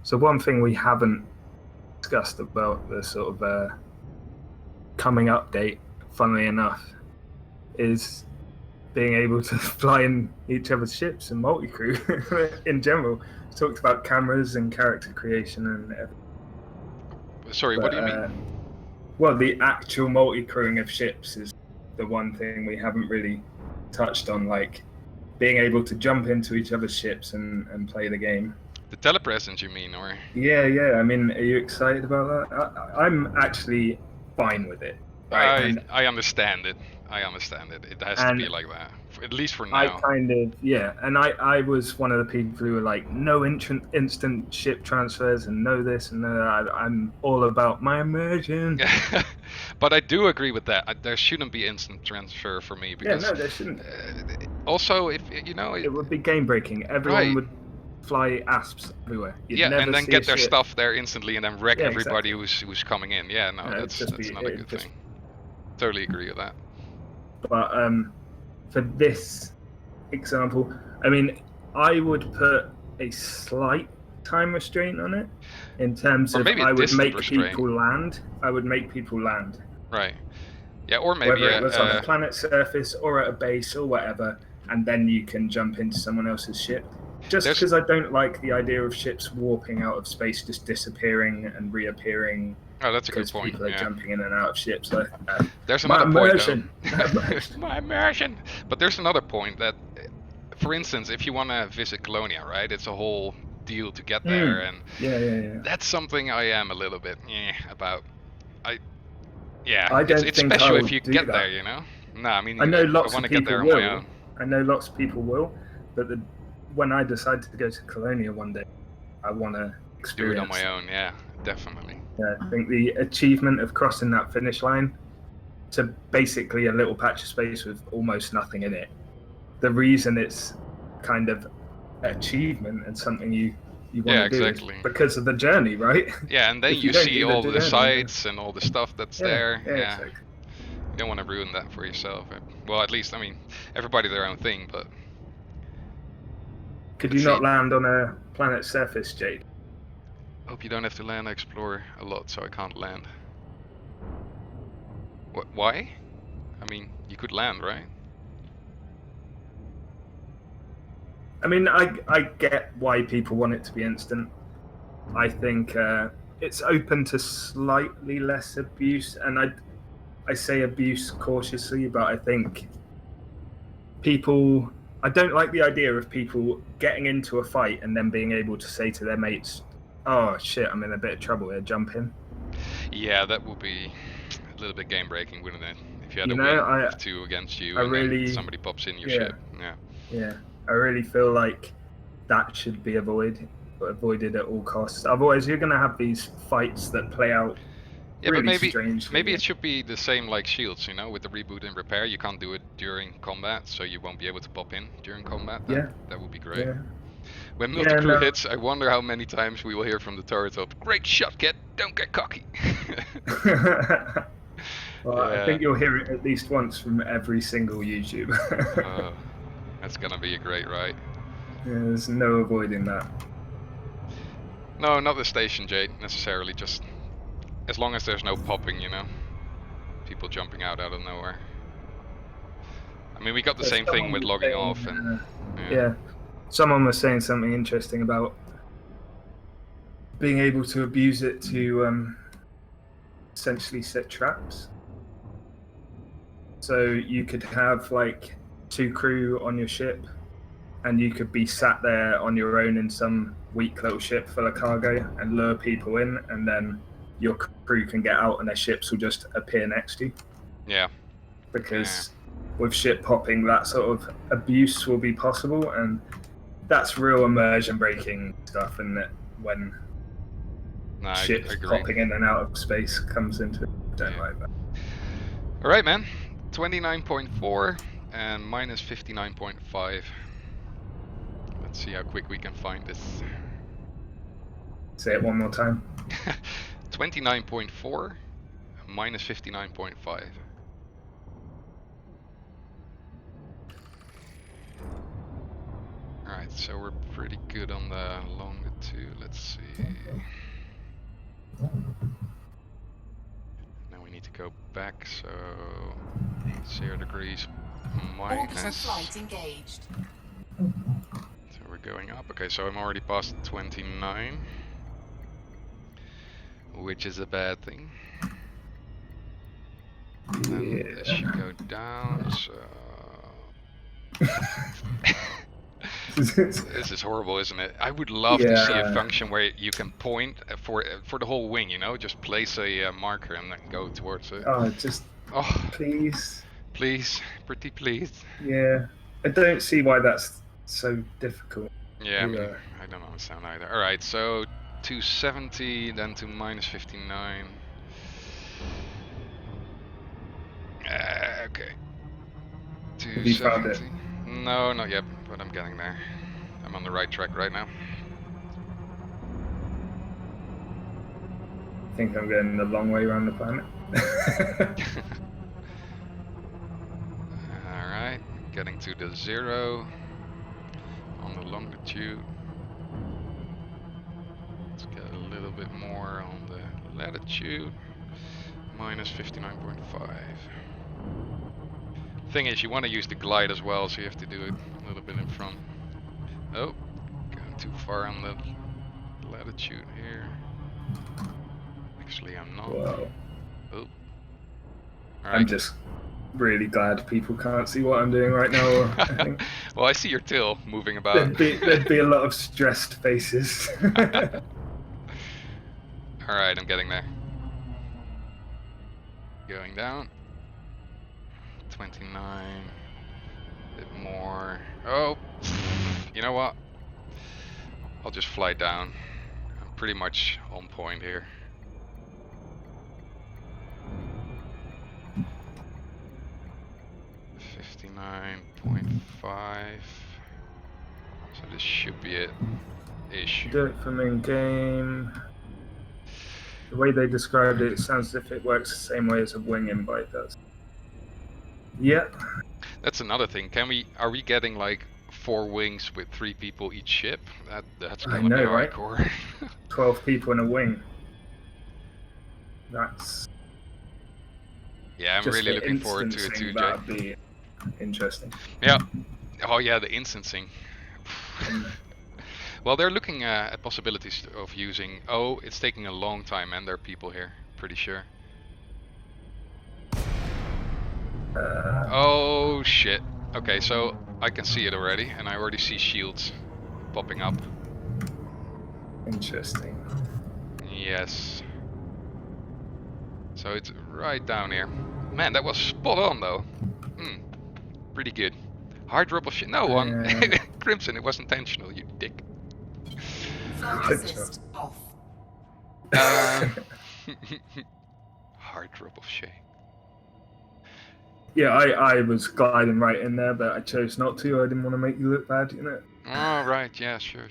So one thing we haven't discussed about the sort of coming update, funnily enough, is being able to fly in each other's ships and multi-crew in general. We talked about cameras and character creation and everything. Sorry, what do you mean? Well, the actual multi-crewing of ships is the one thing we haven't really touched on, like being able to jump into each other's ships and play the game. The telepresence, you mean, or? Yeah. I mean, are you excited about that? I'm actually fine with it. Right? I understand it. It has to be like that, at least for now. I kind of, and I was one of the people who were like, no instant ship transfers and no this and no that. I'm all about my immersion. But I do agree with that. There shouldn't be instant transfer for me because. Yeah, no, there shouldn't. Also, if you know, it would be game breaking. Everyone would fly asps everywhere. You'd never and then see get their ship. stuff there instantly and then wreck everybody exactly. who's coming in. Yeah, no, that's not a good thing. Totally agree with that. But for this example, I mean, I would put a slight time restraint on it in terms of I would make people land. I would make people land. Right. Yeah, or maybe whether it was on a planet surface or at a base or whatever, and then you can jump into someone else's ship. Just because I don't like the idea of ships warping out of space, just disappearing and reappearing. Oh, that's a good point. People are jumping in and out of ships. There's another point, my immersion. But there's another point that, for instance, if you want to visit Colonia, right? It's a whole deal to get there, and that's something I am a little bit about. It's special if you get there, you know. No, I mean, I know lots of people get there will. on my own. I know lots of people will, but when I decide to go to Colonia one day, I want to experience. Do it on my own, yeah, definitely. Yeah, I think the achievement of crossing that finish line to basically a little patch of space with almost nothing in it. The reason it's kind of achievement and something you want to do is because of the journey, right? Yeah, and then you see all the sights and all the stuff that's there. Yeah, exactly. You don't want to ruin that for yourself. Well, at least, I mean, everybody their own thing, but... Could you not land on a planet's surface, Jade? Hope you don't have to land. I explore a lot, so I can't land. What? Why? I mean, you could land, right? I mean, I get why people want it to be instant. I think it's open to slightly less abuse, and I say abuse cautiously, but I think people... I don't like the idea of people getting into a fight and then being able to say to their mates, oh shit, I'm in a bit of trouble here, jump in. Yeah, that would be a little bit game breaking, wouldn't it? If you had a win of 2 against you and then somebody pops in your ship. Yeah, I really feel like that should be avoided at all costs. Otherwise, you're going to have these fights that play out really maybe it should be the same like Shields, you know, with the reboot and repair. You can't do it during combat, so you won't be able to pop in during combat. That would be great. Yeah. When multi-crew hits, I wonder how many times we will hear from the turret top, great shot, kid, don't get cocky. I think you'll hear it at least once from every single YouTuber. That's gonna be a great ride. Yeah, there's no avoiding that. No, not the station, Jade, necessarily, just as long as there's no popping, you know? People jumping out of nowhere. I mean, we got the But same thing someone with was logging saying, off, and yeah, someone was saying something interesting about being able to abuse it to essentially set traps. So you could have like 2 crew on your ship, and you could be sat there on your own in some weak little ship full of cargo and lure people in, and then your crew can get out and their ships will just appear next to you. yeah. Because with ship hopping, that sort of abuse will be possible, and that's real immersion breaking stuff. And that when No, I ships agree. popping in and out of space comes into it, I don't Yeah. like that. All right, man. 29.4 and minus 59.5. Let's see how quick we can find this. Say it one more time. 29.4 minus 59.5. Alright, so we're pretty good on the longitude. Let's see. Now we need to go back, so 0 degrees Orbital minus. flight engaged. So we're going up. Okay, so I'm already past 29, which is a bad thing. Then this should go down, so... This is horrible, isn't it? I would love to see a function where you can point for the whole wing, you know? Just place a marker and then go towards it. Oh, just please. Please, pretty please. Yeah, I don't see why that's so difficult. Yeah, I mean, I don't understand either. Alright, so 270, then to minus 59. Okay. Have you found it? 270. No, not yet, but I'm getting there. I'm on the right track right now. I think I'm going the long way around the planet. Alright, getting to the 0 on the longitude. Let's get a little bit more on the latitude. Minus 59.5. Thing is, you want to use the glide as well, so you have to do it a little bit in front. Oh, going too far on the latitude here. Actually, I'm not. Wow. Oh. I'm just really glad people can't see what I'm doing right now. I think. Well, I see your tail moving about. There'd be a lot of stressed faces. Alright, I'm getting there. Going down. 29. A bit more. Oh! You know what? I'll just fly down. I'm pretty much on point here. .5. So this should be it. Ish. Do it from in game. The way they described it, it sounds as if it works the same way as a wing invite does. Yep. That's another thing. Are we getting like 4 wings with 3 people each ship? That's gonna be hardcore. 12 people in a wing. That's. Yeah, I'm really looking forward to it too, Jay. That'd be interesting. Yeah. Oh yeah, the instancing. Well, they're looking at possibilities of using. Oh, it's taking a long time, and there are people here. Pretty sure. Oh shit. Okay, so I can see it already, and I already see shields popping up. Interesting. Yes. So it's right down here. Man, that was spot on though. Pretty good. Hard drop of shit. No one. Crimson, it was intentional, you dick. Flight assist off. Hard drop of shame. Yeah, I was gliding right in there, but I chose not to. I didn't want to make you look bad, you know. Oh, right. Yeah, sure.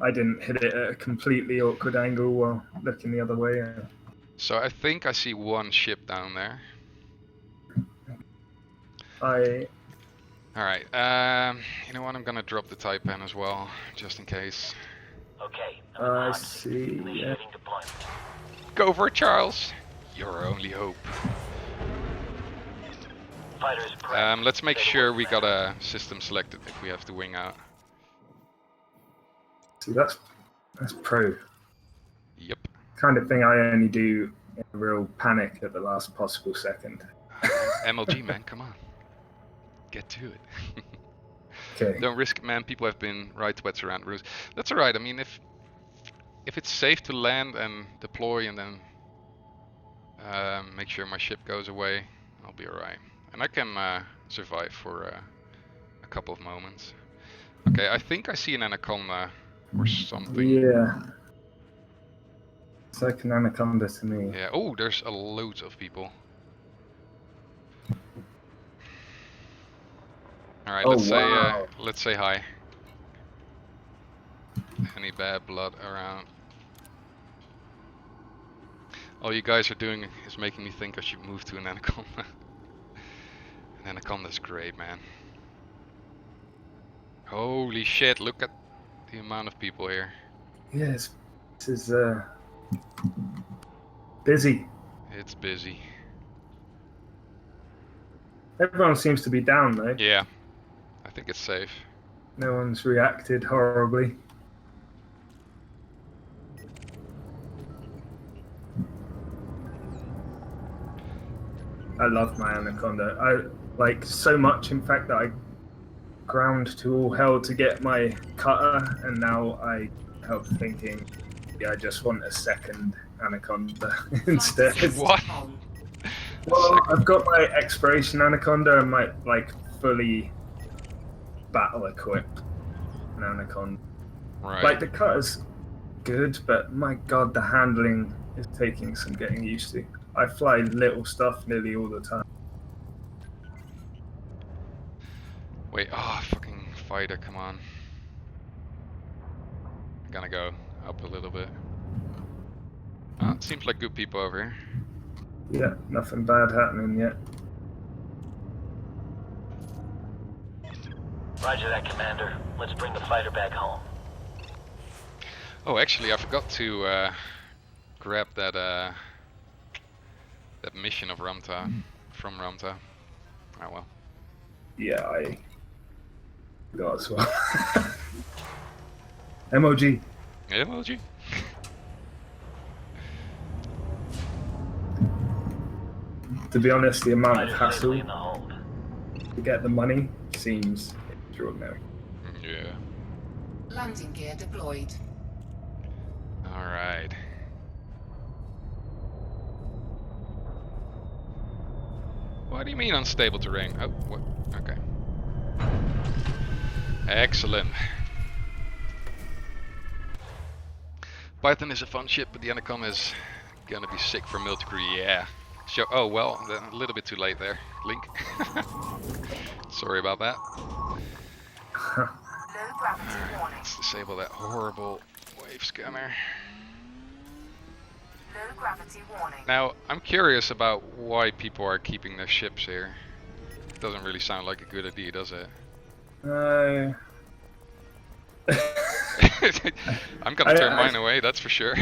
I didn't hit it at a completely awkward angle while looking the other way. So I think I see one ship down there. Alright, you know what, I'm gonna drop the Taipan as well, just in case. Okay. I see. Yeah. Go for it, Charles! Your only hope. Fighters prepped. Let's make Say the sure word we command. got a system selected if we have to wing out. See, that's pro. Yep. Kind of thing I only do in a real panic at the last possible second. MLG, man, come on. Get to it. Okay. Don't risk it, man. People have been right to wets around roofs. That's alright. I mean, if it's safe to land and deploy and then make sure my ship goes away, I'll be alright. And I can survive for a couple of moments. Okay, I think I see an anaconda or something. Yeah. It's like an anaconda to me. Yeah. Oh, there's a loads of people. All right, Oh, let's wow. say hi. Any bad blood around? All you guys are doing is making me think I should move to an anaconda. An anaconda's great, man. Holy shit! Look at the amount of people here. Yes. This is busy. It's busy. Everyone seems to be down though. Yeah, I think it's safe. No one's reacted horribly. I love my anaconda. I like so much, in fact, that I ground to all hell to get my cutter, and now I help thinking, yeah, I just want a second anaconda instead. What? Well, I've got my exploration anaconda and my like fully battle equipped anaconda. Right. Like the cutter's good, but my god, the handling is taking some getting used to. I fly little stuff nearly all the time. Wait, oh, fucking fighter, come on. I'm gonna go up a little bit. Oh, it seems like good people over here. Yeah, nothing bad happening yet. Roger that, Commander. Let's bring the fighter back home. Oh, actually, I forgot to grab that that mission of Ramta from Ramta. Oh well. Yeah, I forgot as well. MOG. Emoji. To be honest, the amount of Fighters hassle safely in the hold. to get the money seems extraordinary. Yeah. Landing gear deployed. All right. What do you mean unstable terrain? Oh, what? Okay. Excellent. Python is a fun ship, but the Anaconda is gonna be sick for multi-crew. Yeah. So, oh well, then a little bit too late there, Link. Sorry about that. Low gravity Alright, warning. let's disable that horrible wave scanner. Low gravity warning. Now, I'm curious about why people are keeping their ships here. It doesn't really sound like a good idea, does it? I'm gonna turn mine away, that's for sure.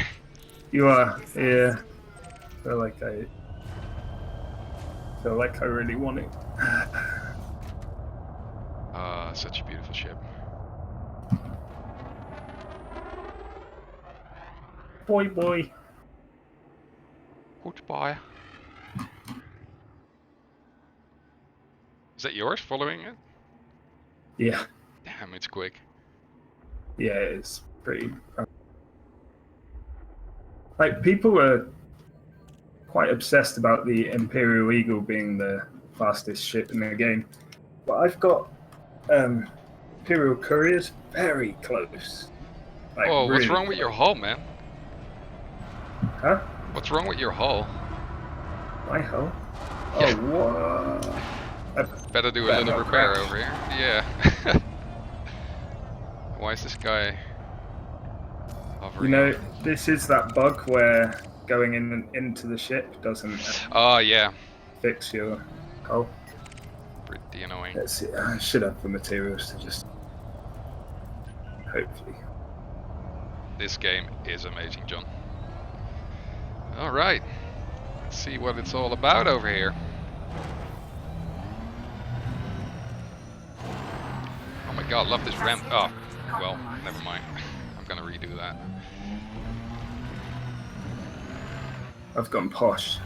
You are, yeah. Feel like I really want it. Ah, such a beautiful ship. Boy. Goodbye. Is that yours following it? Yeah, Damn, it's quick. yeah, it's pretty. Like people were quite obsessed about the Imperial Eagle being the fastest ship in the game, but I've got Imperial Couriers very close. Like, Oh, what's really wrong with your close. hull, man? Huh? What's wrong with your hull? My hull? Yeah. Oh, what? Better do a Better little not repair crash. over here. Yeah. Why is this guy hovering? You know, this is that bug where going in and into the ship doesn't Oh yeah, fix your hull. pretty annoying. Let's see. I should have the materials to just hopefully. This game is amazing, John. All right, let's see what it's all about over here. my god, love this ramp. Oh, well, never mind. I'm gonna redo that. I've gone posh.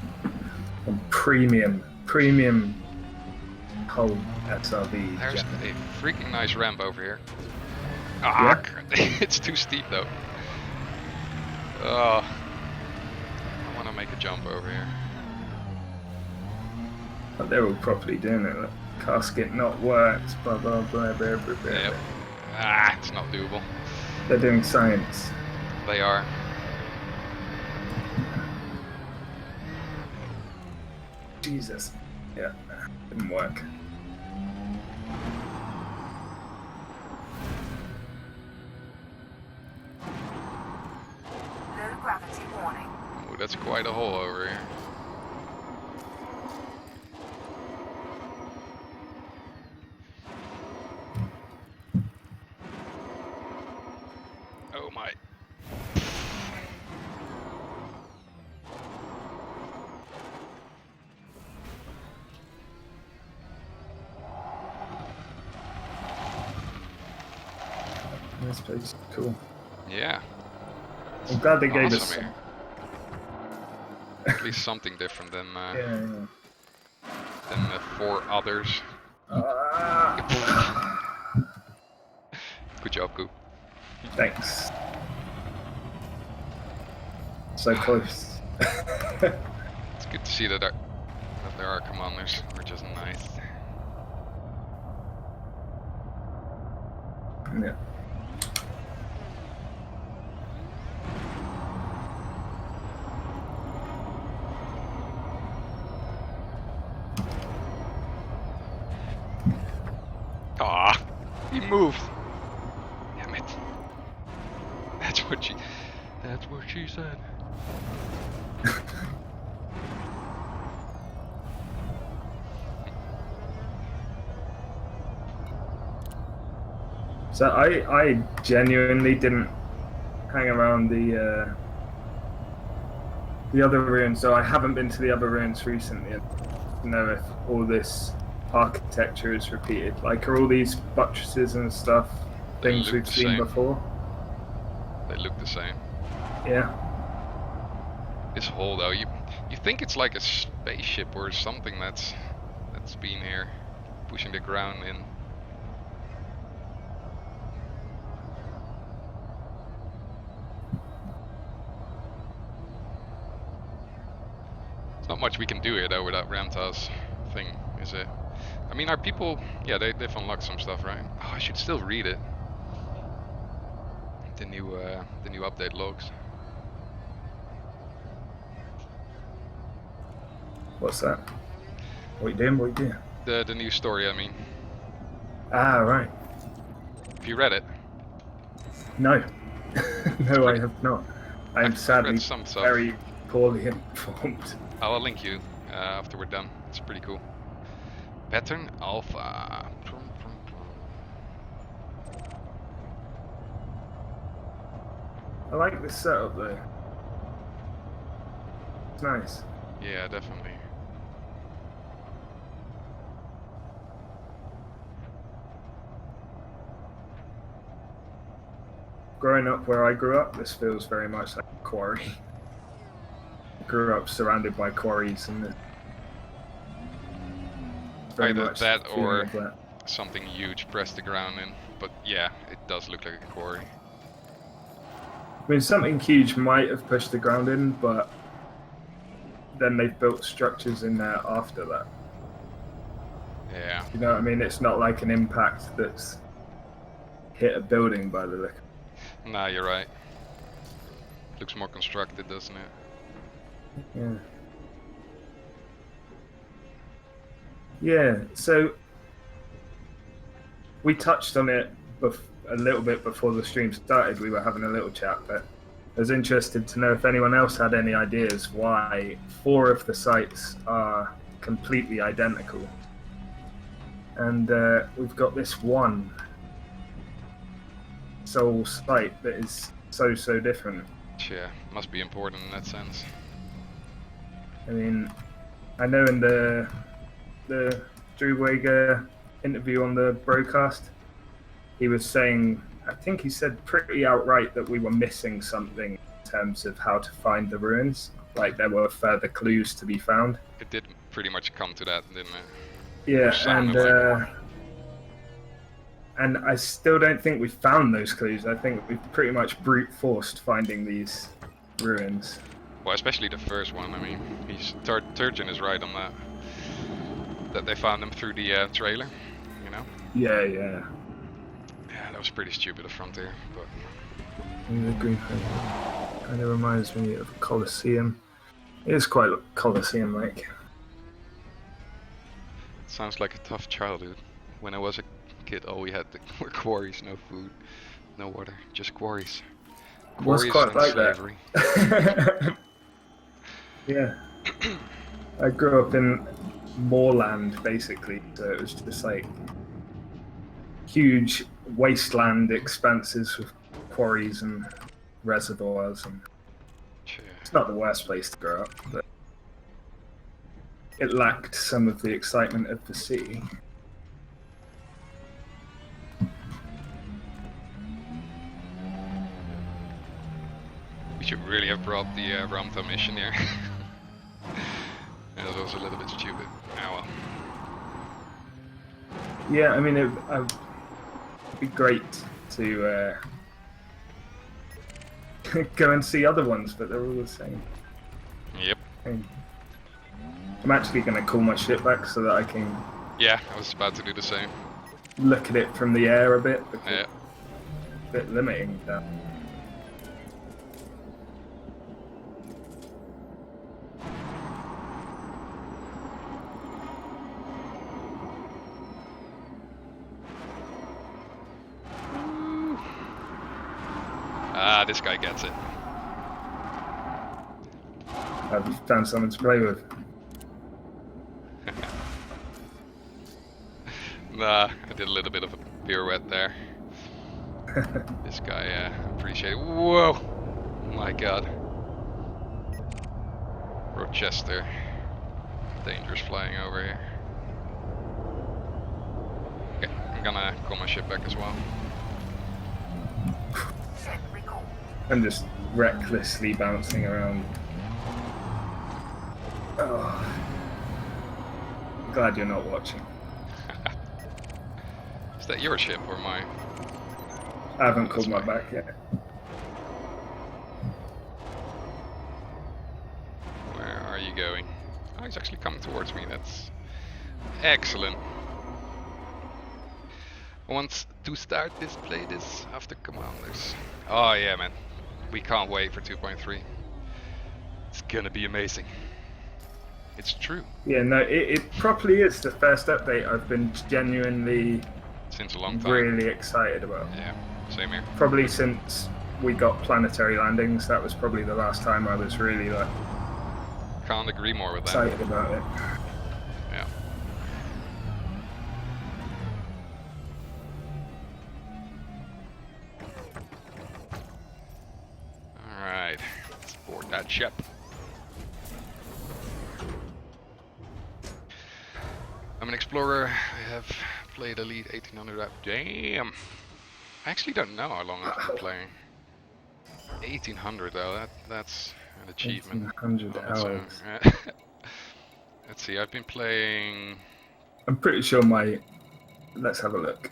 On premium whole SRV. There's jet. a freaking nice ramp over here. Ah, it's too steep though. Oh, I want to make a jump over here. But they're all properly doing it. Look. Casket not worked. Blah blah blah blah blah. blah. Yep. Ah, it's not doable. They're doing science. They are. Jesus. Yeah. Didn't work. Low gravity warning. Oh, that's quite a hole over here. Oh my. This place is cool. Yeah. I'm glad they gave Awesome us. here. At least something different than Yeah. the 4 others. Good job, Coop. Thanks. So close. It's good to see that there are commanders, which is nice. Yeah. Ah, he moved. Damn it. That's what she said. So I genuinely didn't hang around the other ruins. So I haven't been to the other ruins recently. To know if all this architecture is repeated. Like, are all these buttresses and stuff They things look we've the seen same. before? They look the same. Yeah. This hole though, you think it's like a spaceship or something that's been here, pushing the ground in. There's not much we can do here though with that Ramtas thing, is it? I mean, our people, yeah, they've unlocked some stuff, right? Oh, I should still read it. The new update logs. What's that? What you doing? What you doing? The new story, I mean. Ah, right. Have you read it? No. No, I have not. I'm I've sadly read some stuff. very poorly informed. I'll link you after we're done. It's pretty cool. Pattern Alpha. I like this setup though. It's nice. Yeah, definitely. Growing up where I grew up, this feels very much like a quarry. Grew up surrounded by quarries and very Either much that feeling or of that. something huge pressed the ground in. But yeah, it does look like a quarry. I mean, something huge might have pushed the ground in, but then they've built structures in there after that. Yeah. You know what I mean? It's not like an impact that's hit a building by the look. Nah, you're right. Looks more constructed, doesn't it? Yeah. Yeah, so we touched on it a little bit before the stream started. We were having a little chat, but I was interested to know if anyone else had any ideas why 4 of the sites are completely identical. And we've got this one sole site that is so different. Yeah, must be important in that sense. I mean, I know in the Drew Wager interview on the broadcast, he was saying, I think he said pretty outright that we were missing something in terms of how to find the ruins. Like there were further clues to be found. It did pretty much come to that, didn't it? Yeah, Which sounded and I still don't think we found those clues. I think we've pretty much brute forced finding these ruins. Well, especially the first one. I mean, Turgeon is right on that. That they found them through the trailer, you know? Yeah. Yeah, that was pretty stupid of Frontier, but... And the green thing kind of reminds me of Colosseum. It is quite Colosseum-like. Sounds like a tough childhood. When I was a kid, all we had were quarries, no food, no water, just quarries. Was Quarries quite and like slavery. that. Yeah. I grew up in moorland, basically, so it was just like huge wasteland expanses with quarries and reservoirs, and it's not the worst place to grow up, but it lacked some of the excitement of the city. We should really have brought the Ramtha mission here. It was also a little bit stupid. Ah well. Yeah, I mean, it'd be great to go and see other ones, but they're all the same. Yep. I'm actually going to call my ship back so that I can Yeah, I was about to do the same. look at it from the air a bit, because Yeah. it's a bit limiting that. Ah, this guy gets it. I've found someone to play with. Nah, I did a little bit of a pirouette there. This guy, appreciate it. Whoa! My god. Rochester. Dangerous flying over here. Okay, I'm gonna call my ship back as well. I'm just recklessly bouncing around. Oh. I'm glad you're not watching. Is that your ship or mine? I haven't That's called my mine. back yet. Where are you going? Oh, he's actually coming towards me. That's excellent. I want to start this playlist after Commanders. Oh yeah, man. We can't wait for 2.3. It's gonna be amazing. It's true. Yeah, no, it properly is the first update I've been genuinely Since a long time. really excited about. Yeah, same here. Probably since we got planetary landings, that was probably the last time I was really like Can't agree more with that. excited about it. Yeah. Alright, let's board that ship. I'm an explorer. I have played Elite 1800 app. Damn! I actually don't know how long I've been playing. 1800 though, that's an achievement. 1800 on its own. hours. Let's see, I've been playing... I'm pretty sure my. Let's have a look.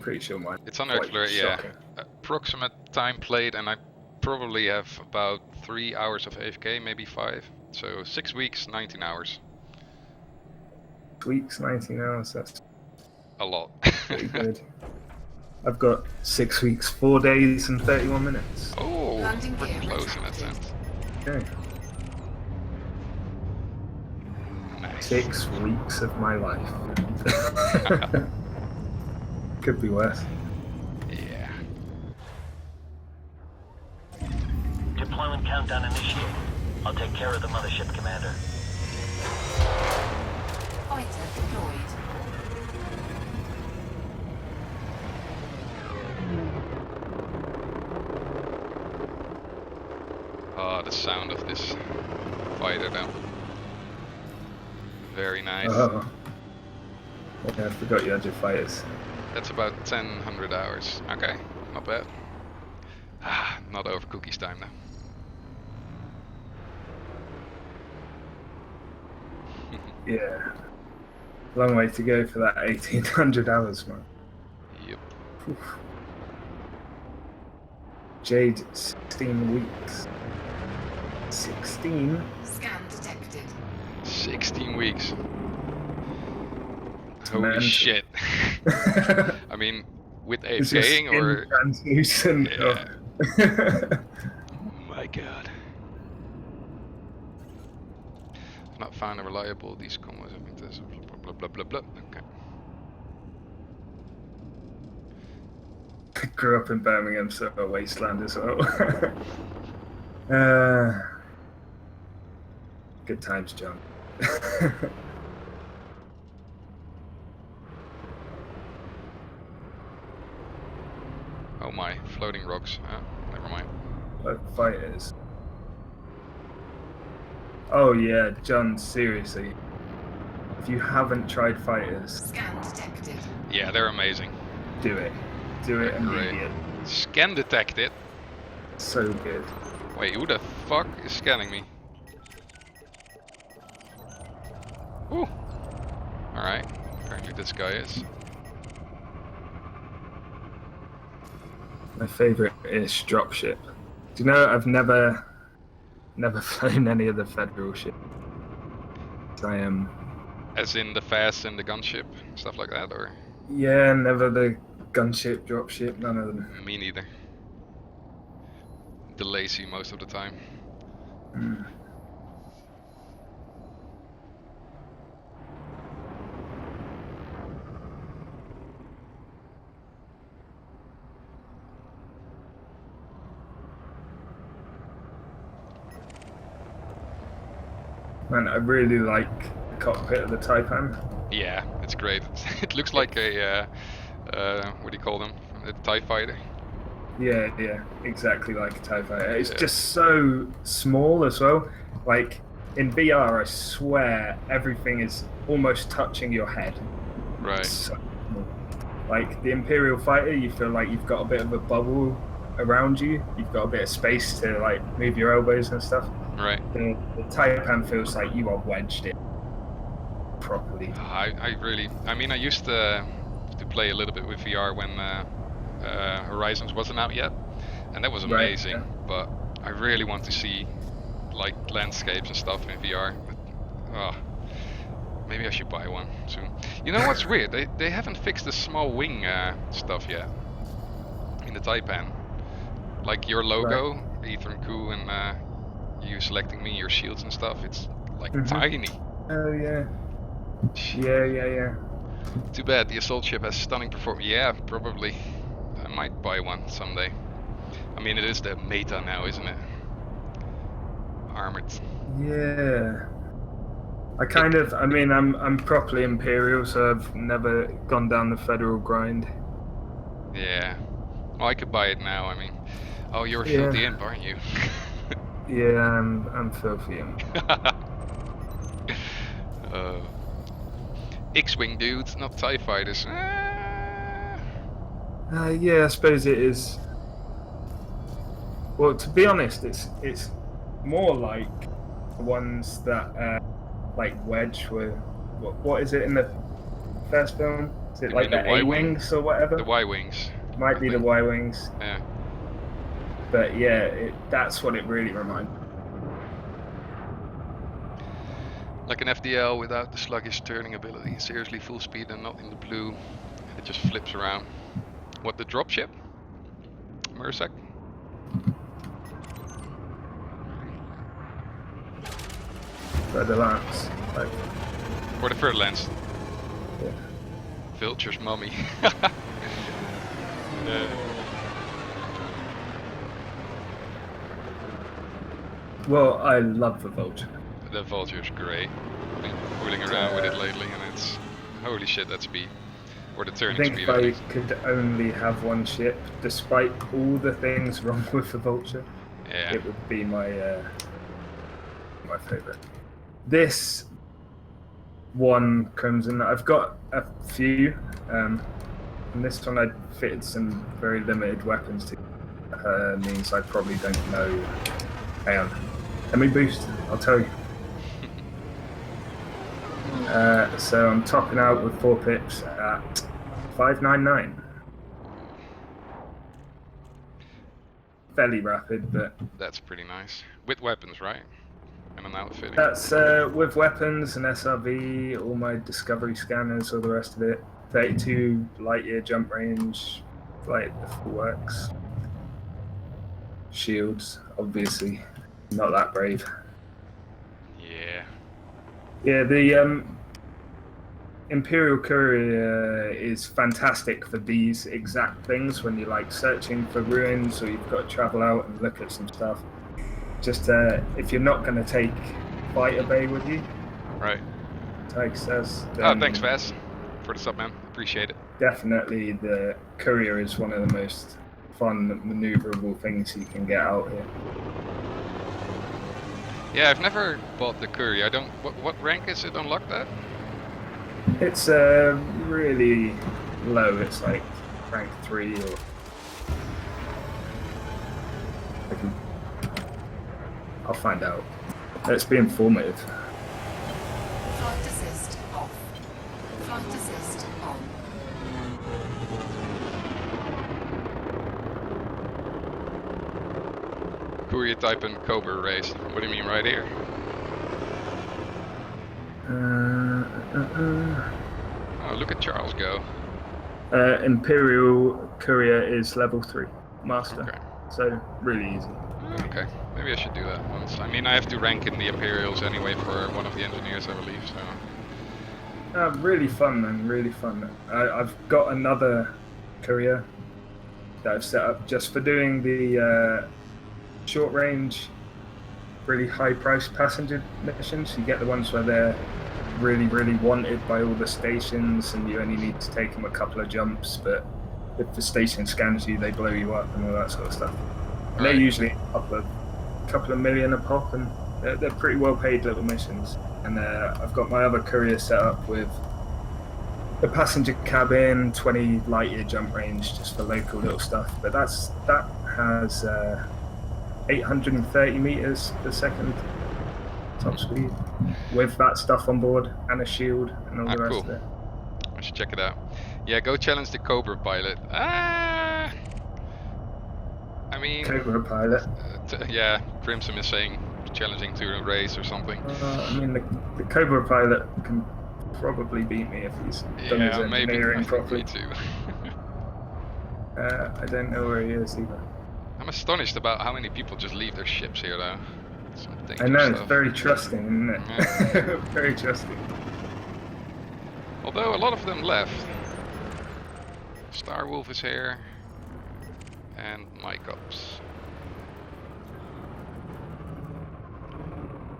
Pretty sure my. It's on quite Explorer, yeah. shocking. Approximate time played, and I probably have about 3 hours of AFK, maybe 5. So 6 weeks, 19 hours. Weeks, 19 hours. That's A lot. pretty good. I've got 6 weeks, 4 days, and 31 minutes. Oh, Landing pretty gear close in that retracted. sense. Okay. Nice. 6 weeks of my life. Could be worse. Yeah. Deployment countdown initiated. I'll take care of the mothership, Commander. Fighter deployed. Oh, the sound of this fighter though. Very nice. Oh. Yeah, I forgot you had your fighters. That's about 1,000 hours. Okay, not bad. Ah, not over cookies time though. Yeah. Long way to go for that 1,800 hours, man. Yep. Oof. Jade, 16 weeks. 16? Scan detected. 16 weeks. It's Holy mental. shit. I mean, with Is your AFKing skin or... translucent? Yeah. Oh. My god. I've not found a reliable. These combos have been tested. Blah blah blah blah blah. Okay. Grew up in Birmingham, so a wasteland as well. Good times, John. Oh my, floating rocks. Never mind. Like fighters. Oh yeah, John, seriously. If you haven't tried fighters, Scan detected. Yeah, they're amazing. do it. Do it They're great. immediately. Scan detected. So good. Wait, who the fuck is scanning me? Ooh. Alright. Apparently this guy is. My favorite is dropship. Do you know I've never flown any of the federal ships. I am. As in the fast and the gunship, stuff like that, or? Yeah, never the gunship, dropship, none of them. Me neither. The lazy most of the time. Mm. Man, I really like the cockpit of the Taipan. Yeah, it's great. It looks like a, what do you call them? A TIE fighter. Yeah, yeah, exactly like a TIE fighter. It's Yeah. just so small as well. Like in VR, I swear everything is almost touching your head. Right. It's so small. Like the Imperial fighter, you feel like you've got a bit of a bubble around you. You've got a bit of space to like move your elbows and stuff. Right. The Taipan feels like you are wedged in properly. I mean, I used to play a little bit with VR when Horizons wasn't out yet, and that was Right, amazing. yeah. But I really want to see like landscapes and stuff in VR. But, maybe I should buy one soon. You know what's weird? They haven't fixed the small wing stuff yet in the Taipan. Like your logo, Ethan Koo, and you selecting me, your shields and stuff. It's like Mhm. tiny. Oh yeah. Yeah. Too bad the assault ship has stunning performance. Yeah, probably. I might buy one someday. I mean, it is the meta now, isn't it? Armored. Yeah. I mean, I'm properly Imperial, so I've never gone down the Federal grind. Yeah. Well, I could buy it now. I mean, oh, you're a Yeah. filthy imp, aren't you? Yeah, I'm filthy. X-wing dudes, not TIE fighters. Yeah, I suppose it is. Well, to be honest, it's more like the ones that like Wedge were. What is it in the first film? Is it You like mean the the A-wings or whatever? The Y-wings. Might I be the think. Y-wings, Yeah. but yeah, that's what it really reminds. Like an FDL without the sluggish turning ability. Seriously, full speed and not in the blue. And it just flips around. What, the dropship? Mursak? But the Lance, like, Or the Ferdlands? yeah. Vulture's mummy. Well, I love the Vulture. The Vulture's great. I've been fooling around with it lately and it's... Holy shit, that speed. Or the I turning think speed if at I least. could only have one ship, despite all the things wrong with the Vulture, Yeah. it would be my my favorite. This one comes in. I've got a few. And this one I fitted some very limited weapons to. Means I probably don't know. Hang on. Let me boost. I'll tell you. So I'm topping out with 4 pips at 599. Fairly rapid, but That's pretty nice. With weapons, right? And an outfitting. that's with weapons and SRV, all my discovery scanners, all the rest of it. 32 light year jump range, flight the full works. Shields, obviously, not that brave. Yeah. Yeah, the Imperial Courier is fantastic for these exact things when you're like searching for ruins or you've got to travel out and look at some stuff. Just if you're not going to take Fighter Bay with you, Right. Tyke says. Oh, thanks, Vaz, for the sub, man. Appreciate it. Definitely, the Courier is one of the most fun, maneuverable things you can get out here. Yeah, I've never bought the Courier. I don't. What rank is it unlocked at? It's really low. It's like rank 3 or. I'll find out. Let's be informative. Flight assist off. Flight assist on. Courier type and Cobra race. What do you mean right here? Oh, look at Charles go. Imperial Courier is level 3 master, Okay. so really easy. Okay. Maybe I should do that once. I mean, I have to rank in the Imperials anyway for one of the engineers, I believe. So. Really fun, man. Really fun. I've got another Courier that I've set up just for doing the short range, really high price passenger missions. You get the ones where they're really, really wanted by all the stations and you only need to take them a couple of jumps, but if the station scans you, they blow you up and all that sort of stuff. And they're usually a couple of million a pop, and they're pretty well paid little missions. And I've got my other Courier set up with the passenger cabin, 20 light year jump range just for local little stuff. But that has 830 meters per second top speed with that stuff on board and a shield and all the rest of it. I should check it out. Yeah, go challenge the Cobra pilot. I mean, Cobra pilot. Yeah, Crimson is saying challenging to a race or something. I mean, the Cobra pilot can probably beat me if he's done his engineering properly. Me too. I don't know where he is either. I'm astonished about how many people just leave their ships here, though. I know, it's very trusting, isn't it? Yeah. Very trusting. Although a lot of them left. Star Wolf is here. And Mike Ops.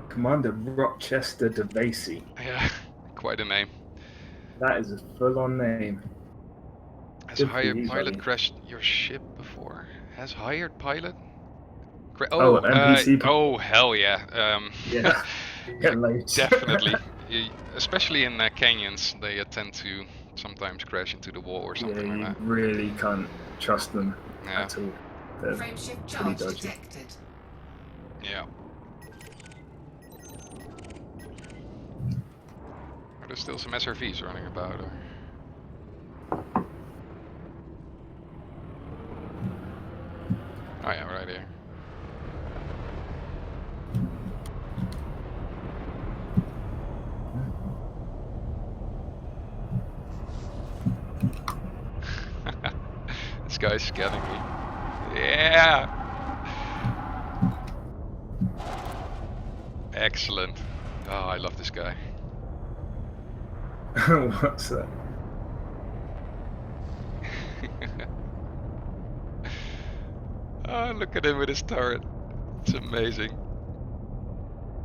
Commander Rochester DeVacy. Yeah, quite a name. That is a full-on name. Has hired pilot crashed your ship before? Has hired pilot? NPC. Oh hell yeah! Yeah. Definitely. Especially in canyons, they tend to sometimes crash into the wall or something like that. You really can't trust them at all. They're Frameshift pretty charge dodgy. detected. Yeah. Are there still some SRVs running about? Or? Oh yeah, right here. This guy's scanning me. Yeah! Excellent. Oh, I love this guy. What's that? Oh, look at him with his turret. It's amazing.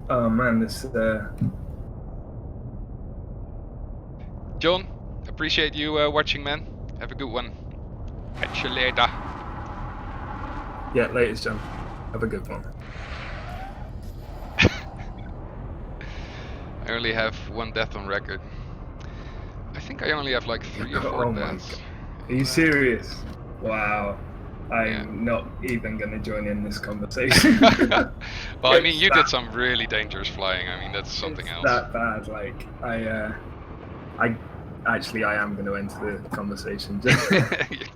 Oh man, this John, appreciate you watching, man. Have a good one. Catch you later. Yeah, later, John. Have a good one. I only have 1 death on record. I think I only have like 3 or 4 Oh my deaths. God. Are you serious? Wow. I'm Yeah. not even going to join in this conversation. Well, I mean, you did It's some really dangerous flying. I mean, that's something else. that bad. Like, I actually, I am going to enter the conversation just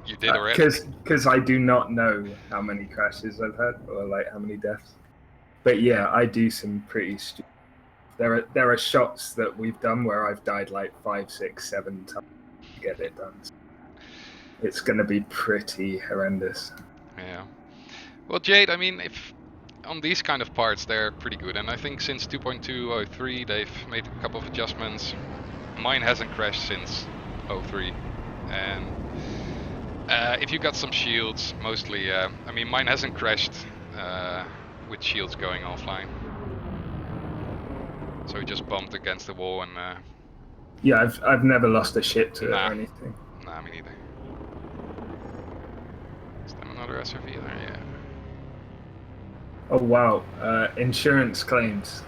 You did already. because I do not know how many crashes I've had or like how many deaths. But yeah, I do some pretty stupid. There are shots that we've done where I've died like 5, 6, 7 times to get it done. It's going to be pretty horrendous. Yeah. Well, Jade, I mean, if on these kind of parts they're pretty good, and I think since 2.203 they've made a couple of adjustments. Mine hasn't crashed since 03, and if you got some shields, mostly, I mean, mine hasn't crashed with shields going offline. So we just bumped against the wall and. Yeah, I've never lost a ship to it Nah. or anything. Nah, me neither. Is there another SRV there? Yeah. Oh wow, insurance claims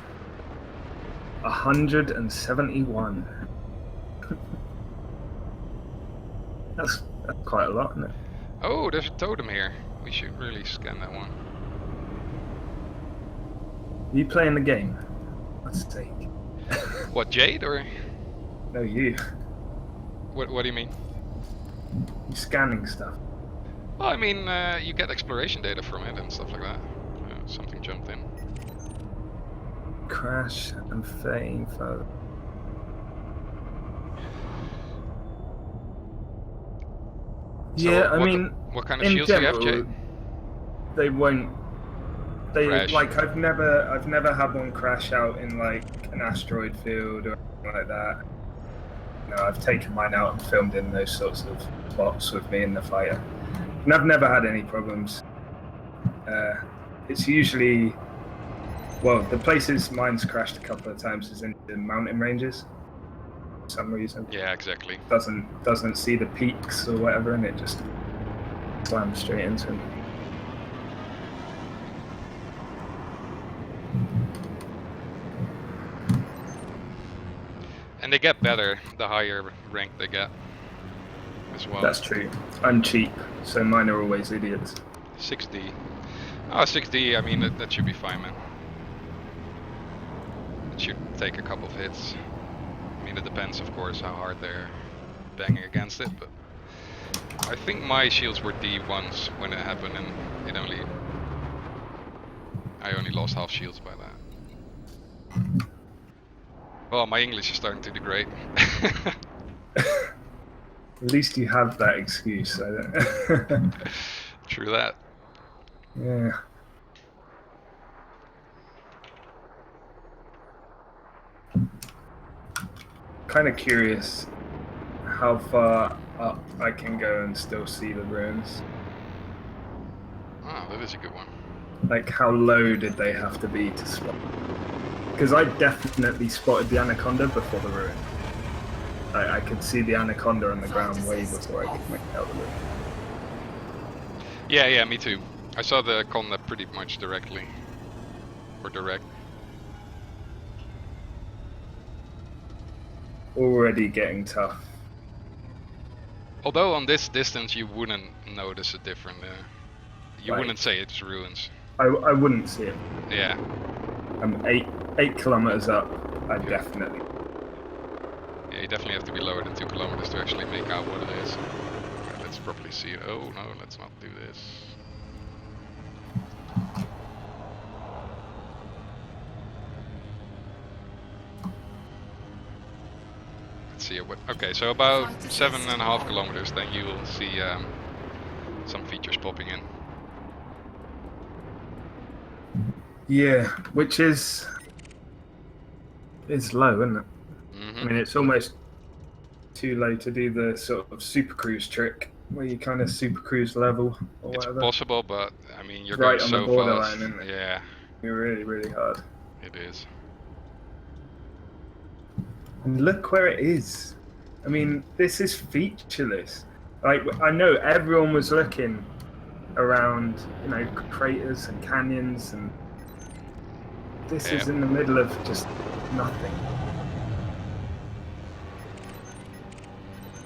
171. That's quite a lot, isn't it? Oh, there's a totem here. We should really scan that one. Are you playing the game? Let's take. What, Jade or? No, you. What do you mean? You scanning stuff. Well, I mean, you get exploration data from it and stuff like that. Something jumped in. Crash and fame photo. So Yeah, I what mean, what kind of in shields do you have, general, Jade? they won't. They Crash. like I've never had one crash out in like an asteroid field or anything like that. No, I've taken mine out and filmed in those sorts of spots with me in the fighter, and I've never had any problems. It's usually, well, the places mine's crashed a couple of times is in the mountain ranges. For some reason, Yeah, exactly. doesn't see the peaks or whatever, and it just slams straight into them. And they get better the higher rank they get as well. That's true. I'm cheap, so mine are always idiots. 6D. Oh, 6D, I mean, that should be fine, man. It should take a couple of hits. I mean, it depends, of course, how hard they're banging against it, but I think my shields were D once when it happened, and I only lost half shields by that. Well, my English is starting to degrade. At least you have that excuse. I don't. True that. Yeah. Kind of curious how far up I can go and still see the ruins. Oh, that is a good one. Like, how low did they have to be to spot? Because I definitely spotted the anaconda before the ruin. I could see the anaconda on the ground way before I could make out the ruin. Yeah, me too. I saw the conda pretty much directly. Or direct. Already getting tough. Although on this distance you wouldn't notice a difference. You Right. wouldn't say it's ruins. I wouldn't see it. Yeah. I'm 8 kilometers up. I definitely. Yeah, you definitely have to be lower than 2 kilometers to actually make out what it is. Okay, let's probably see it. Oh no, let's not do this. Let's see what. Okay, so about 7.5 kilometers, then you will see some features popping in. Yeah, which is low, isn't it? I mean, it's almost too low to do the sort of super cruise trick where you kind of super cruise level or It's whatever. possible, but I mean, you're Right going on so the borderline, fast. isn't it? Yeah, You're really, really hard. it is. And look where it is. I mean, this is featureless. Like, I know everyone was looking around, you know, craters and canyons, and this is in the middle of just nothing.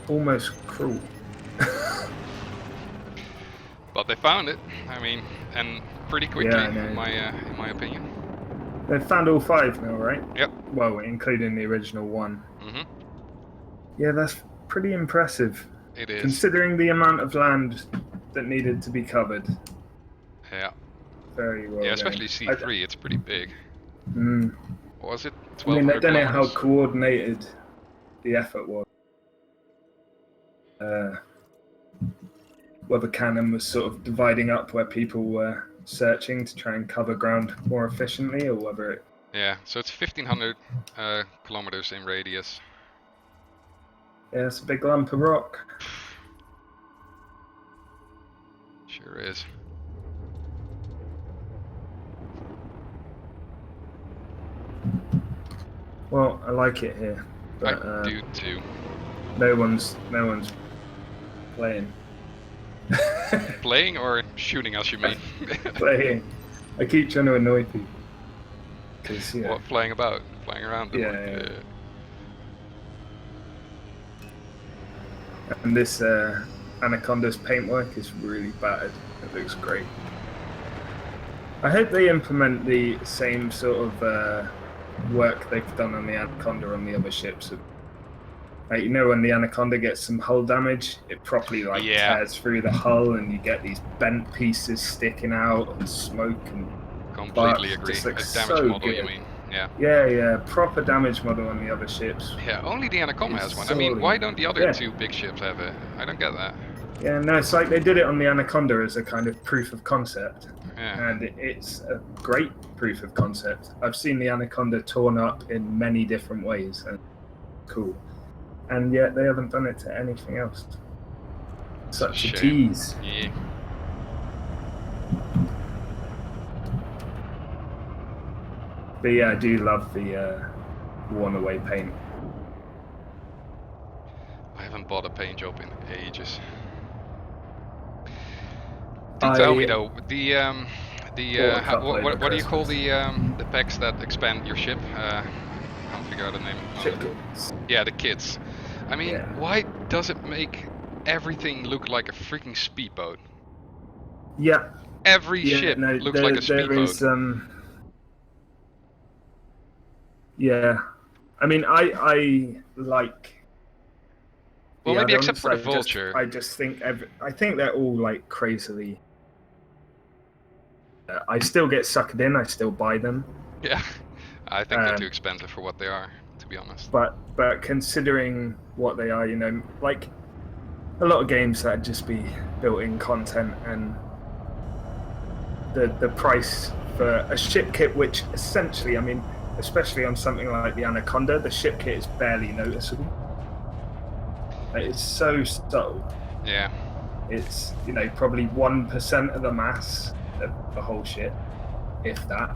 Almost cruel. But they found it. I mean, and pretty quickly, Yeah, I know. in my opinion. They've found all 5 now, right? Yep. Well, including the original one. Mhm. Yeah, that's pretty impressive. It is. Considering the amount of land that needed to be covered. Yeah. Very well. Yeah, done. especially C3. It's pretty big. Mm. What was it? I mean, I 1,200 don't know how kilometers? coordinated the effort was. Whether Cannon was sort of dividing up where people were searching to try and cover ground more efficiently, or whether it. Yeah. So it's 1,500 kilometers in radius. Yeah, it's a big lump of rock. Sure is. Well, I like it here, but I do too. no one's playing. Playing or shooting us, you mean? Playing. I keep trying to annoy people. Cause, yeah. What, playing about? Playing around? them? Yeah. And this Anaconda's paintwork is really battered. It looks great. I hope they implement the same sort of work they've done on the Anaconda on the other ships. Like, you know, when the Anaconda gets some hull damage, it properly tears through the hull, and you get these bent pieces sticking out and smoke and. Completely agree. Just A looks damage so model, good. you mean? Yeah. Yeah, proper damage model on the other ships. Yeah, only the Anaconda It's has one. I mean, why don't the other yeah. 2 big ships have it? I don't get that. Yeah, no, it's like they did it on the Anaconda as a kind of proof of concept. Yeah. And it's a great proof of concept. I've seen the Anaconda torn up in many different ways, and cool. And yet they haven't done it to anything else. Such a shame. tease. Yeah. But yeah, I do love the worn away paint. I haven't bought a paint job in ages. Do tell me though, what do you call the packs that expand your ship? I can't figure out the name. Ship kits. Yeah, the kits. I mean, Yeah. why does it make everything look like a freaking speedboat? Yeah. Every ship looks like a speedboat. Yeah, I mean, I like. Well, maybe add-ons. except for the Vulture. I just think I think they're all like crazily. I still get sucked in. I still buy them. Yeah, I think they're too expensive for what they are, to be honest. But considering what they are, you know, like a lot of games that just be built-in content, and the price for a ship kit, which essentially, I mean, especially on something like the Anaconda, the ship kit is barely noticeable. Like, it's so subtle. Yeah. It's, you know, probably 1% of the mass of the whole ship, if that.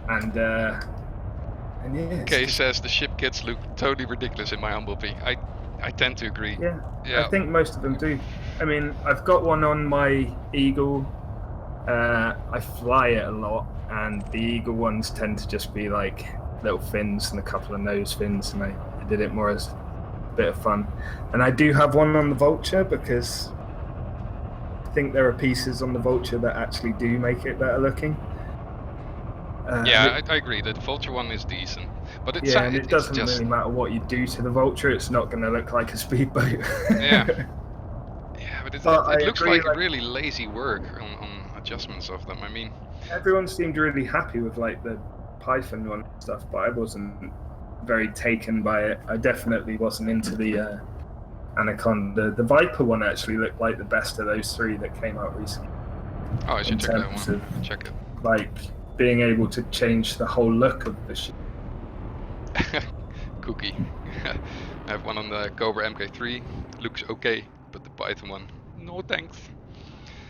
And yeah. Kay says the ship kits look totally ridiculous in my humble opinion. I tend to agree. Yeah, Yeah. I think most of them do. I mean, I've got one on my Eagle. I fly it a lot, and the Eagle ones tend to just be like little fins and a couple of nose fins, and I did it more as a bit of fun. And I do have one on the Vulture, because I think there are pieces on the Vulture that actually do make it better looking. Yeah, I agree. The Vulture one is decent, but and it doesn't really matter what you do to the Vulture; it's not going to look like a speedboat. Yeah. Yeah, but it looks agree, like really lazy work on adjustments of them. I mean, everyone seemed really happy with like the Python one and stuff, but I wasn't very taken by it. I definitely wasn't into the Anaconda. The Viper one actually looked like the best of those 3 that came out recently. oh, I should In check that terms one. of- Check it. Like being able to change the whole look of the ship. Cookie. I have one on the Cobra MK3. Looks okay, but the Python one, no thanks.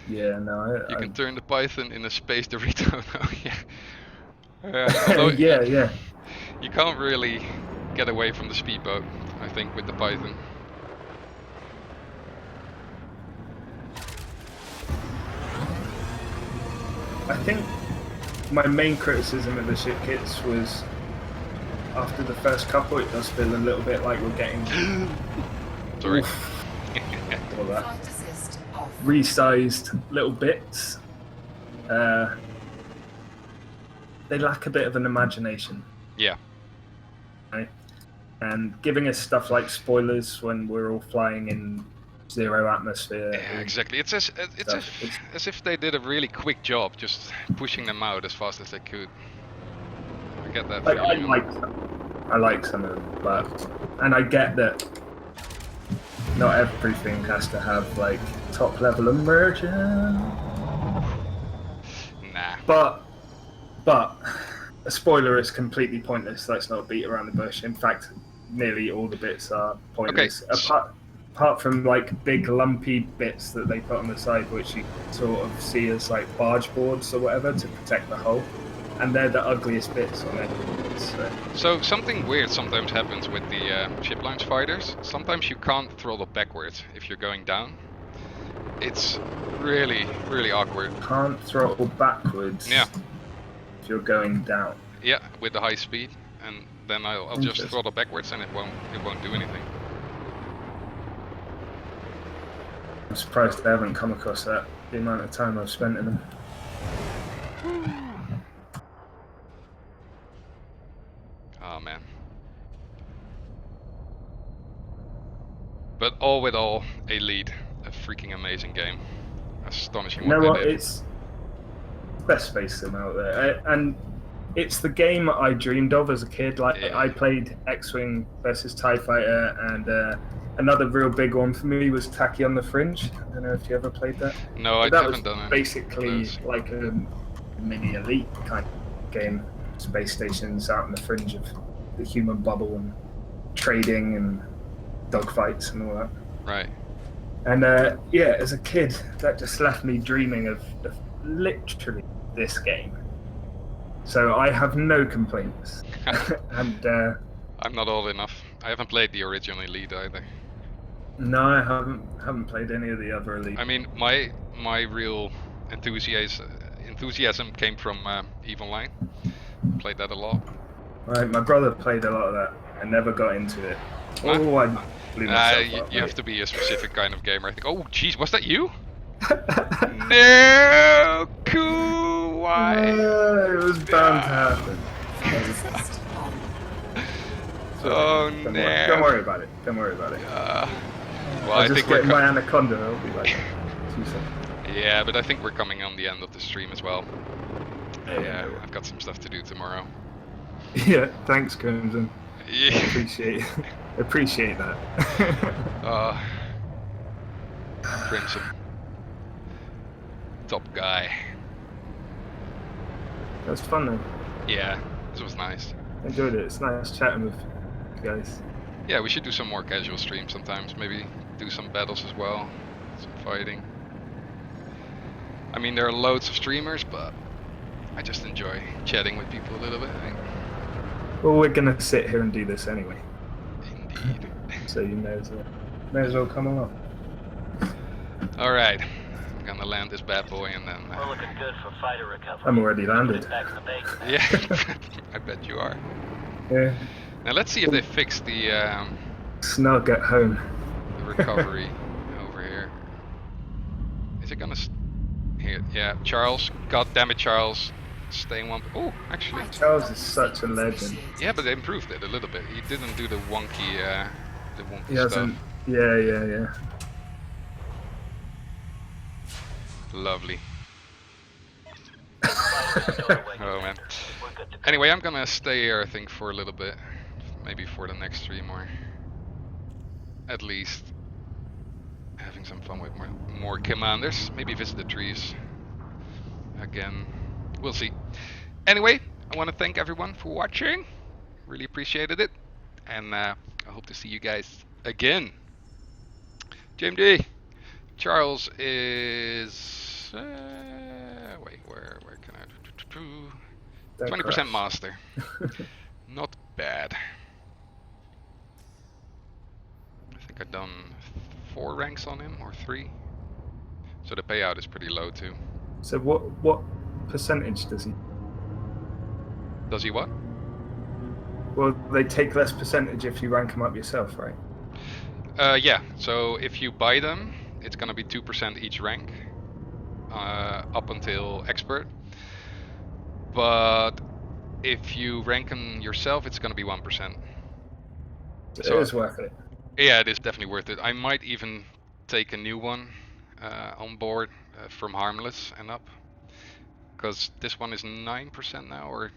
Yeah, no. You can turn the Python in a space Dorito. Yeah. Although yeah. you can't really get away from the speedboat, I think, with the Python. I think my main criticism of the ship kits was after the first couple, it does feel a little bit like we're getting. Sorry. All that. Flight assist off. resized little bits. They lack a bit of an imagination. Yeah. Right? And giving us stuff like spoilers when we're all flying in zero atmosphere. Yeah, exactly. It's as if they did a really quick job, just pushing them out as fast as they could. I get that Like, feeling. I like some of them, and I get that not everything has to have like top level immersion. Nah. But a spoiler is completely pointless. Let's not beat around the bush. In fact, nearly all the bits are pointless. Okay. Apart from like big lumpy bits that they put on the side, which you sort of see as like barge boards or whatever to protect the hull, and they're the ugliest bits on it. So something weird sometimes happens with the ship launch fighters. Sometimes you can't throttle backwards if you're going down. It's really, really awkward. Can't throttle backwards. Yeah. If you're going down. Yeah, with the high speed, and then I'll just throttle backwards, and it won't do anything. I'm surprised I haven't come across that. The amount of time I've spent in them. Oh man. But all with all, a lead. A freaking amazing game. Astonishing You know what what? they did. It's best space sim out there, and it's the game I dreamed of as a kid. Like Yeah. I played X-Wing versus TIE Fighter, and another real big one for me was Tacky on the Fringe. I don't know if you ever played that. No, I But haven't done it. Basically, Those. like a mini Elite kind of game. Space stations out on the fringe of the human bubble and trading and dogfights and all that. Right. And yeah, as a kid, that just left me dreaming of literally this game. So I have no complaints. And I'm not old enough. I haven't played the original Elite either. no, I haven't played any of the other Elite. I mean, my real enthusiasm came from EVE Online. Played that a lot. Right, my brother played a lot of that. I never got into it. Oh, I blew myself up. You have to be a specific kind of gamer, I think. Oh, jeez, was that you? No, cool. Why? It was bound to happen. Assist on. Oh Don't no. worry, don't worry about it. Don't worry about it. Well, I'll I just think we're get my anaconda. I'll be like 2 seconds. yeah, but I think we're coming on the end of the stream as well. Yeah. Yeah, I've got some stuff to do tomorrow. Yeah, thanks, Crimson. Yeah. Appreciate that. Crimson. Top guy. That was fun though. Yeah, this was nice. Enjoyed it. It's nice chatting with you guys. Yeah, we should do some more casual streams sometimes. Maybe do some battles as well. Some fighting. I mean, there are loads of streamers, but I just enjoy chatting with people a little bit, I think. Well, we're gonna sit here and do this anyway, Indeed. so you may as well come along. Alright, I'm gonna land this bad boy and then... We're looking good for fighter recovery. I'm already landed. Back in the base. yeah, I bet you are. Yeah, Now let's see if they fix the snug at home. recovery over here. Is it gonna... Here, yeah, Charles. God damn it, Charles. Stay in one... Oh, actually... Charles is such a legend. Yeah, but they improved it a little bit. He didn't do the wonky He stuff. hasn't. Yeah. Lovely. Oh, Oh man. We're good to go. Anyway, I'm gonna stay here, I think, for a little bit. Maybe for the next stream, or at least having some fun with more commanders. Maybe visit the trees again. We'll see. Anyway, I want to thank everyone for watching. Really appreciated it. And I hope to see you guys again. JMD. Charles is... wait, where can I... 20% master. Not bad. I think I've done 4 ranks on him, or 3. So the payout is pretty low too. So what percentage does he? Does he what? Well, they take less percentage if you rank them up yourself, right? Yeah, so if you buy them, it's gonna be 2% each rank, up until expert. But if you rank them yourself, it's gonna be 1%. It So is worth it. yeah, it is definitely worth it. I might even take a new one on board from Harmless and up, because this one is 9% now, or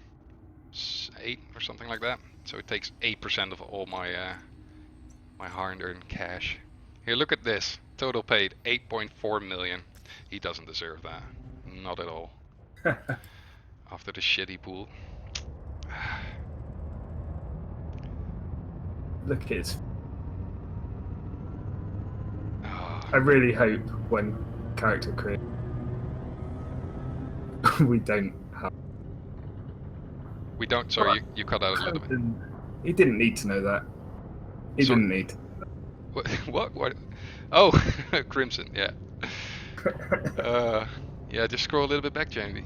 8 or something like that. So it takes 8% of all my my hard-earned cash. Here, look at this. Total paid 8.4 million. He doesn't deserve that. Not at all. After the shitty pool. Look at his. Oh, I really hope when character create we don't have. we don't. Sorry, you cut out a little bit. He didn't need to know that. He Sorry? didn't need. What? What? Oh, Crimson. Yeah. Yeah. Just scroll a little bit back, Jamie.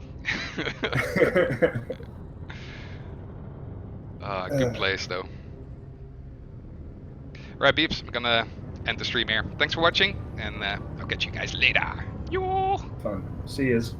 Good place though. Right, beeps. I'm gonna end the stream here. Thanks for watching, and I'll catch you guys later. Yo. Fun. See yous.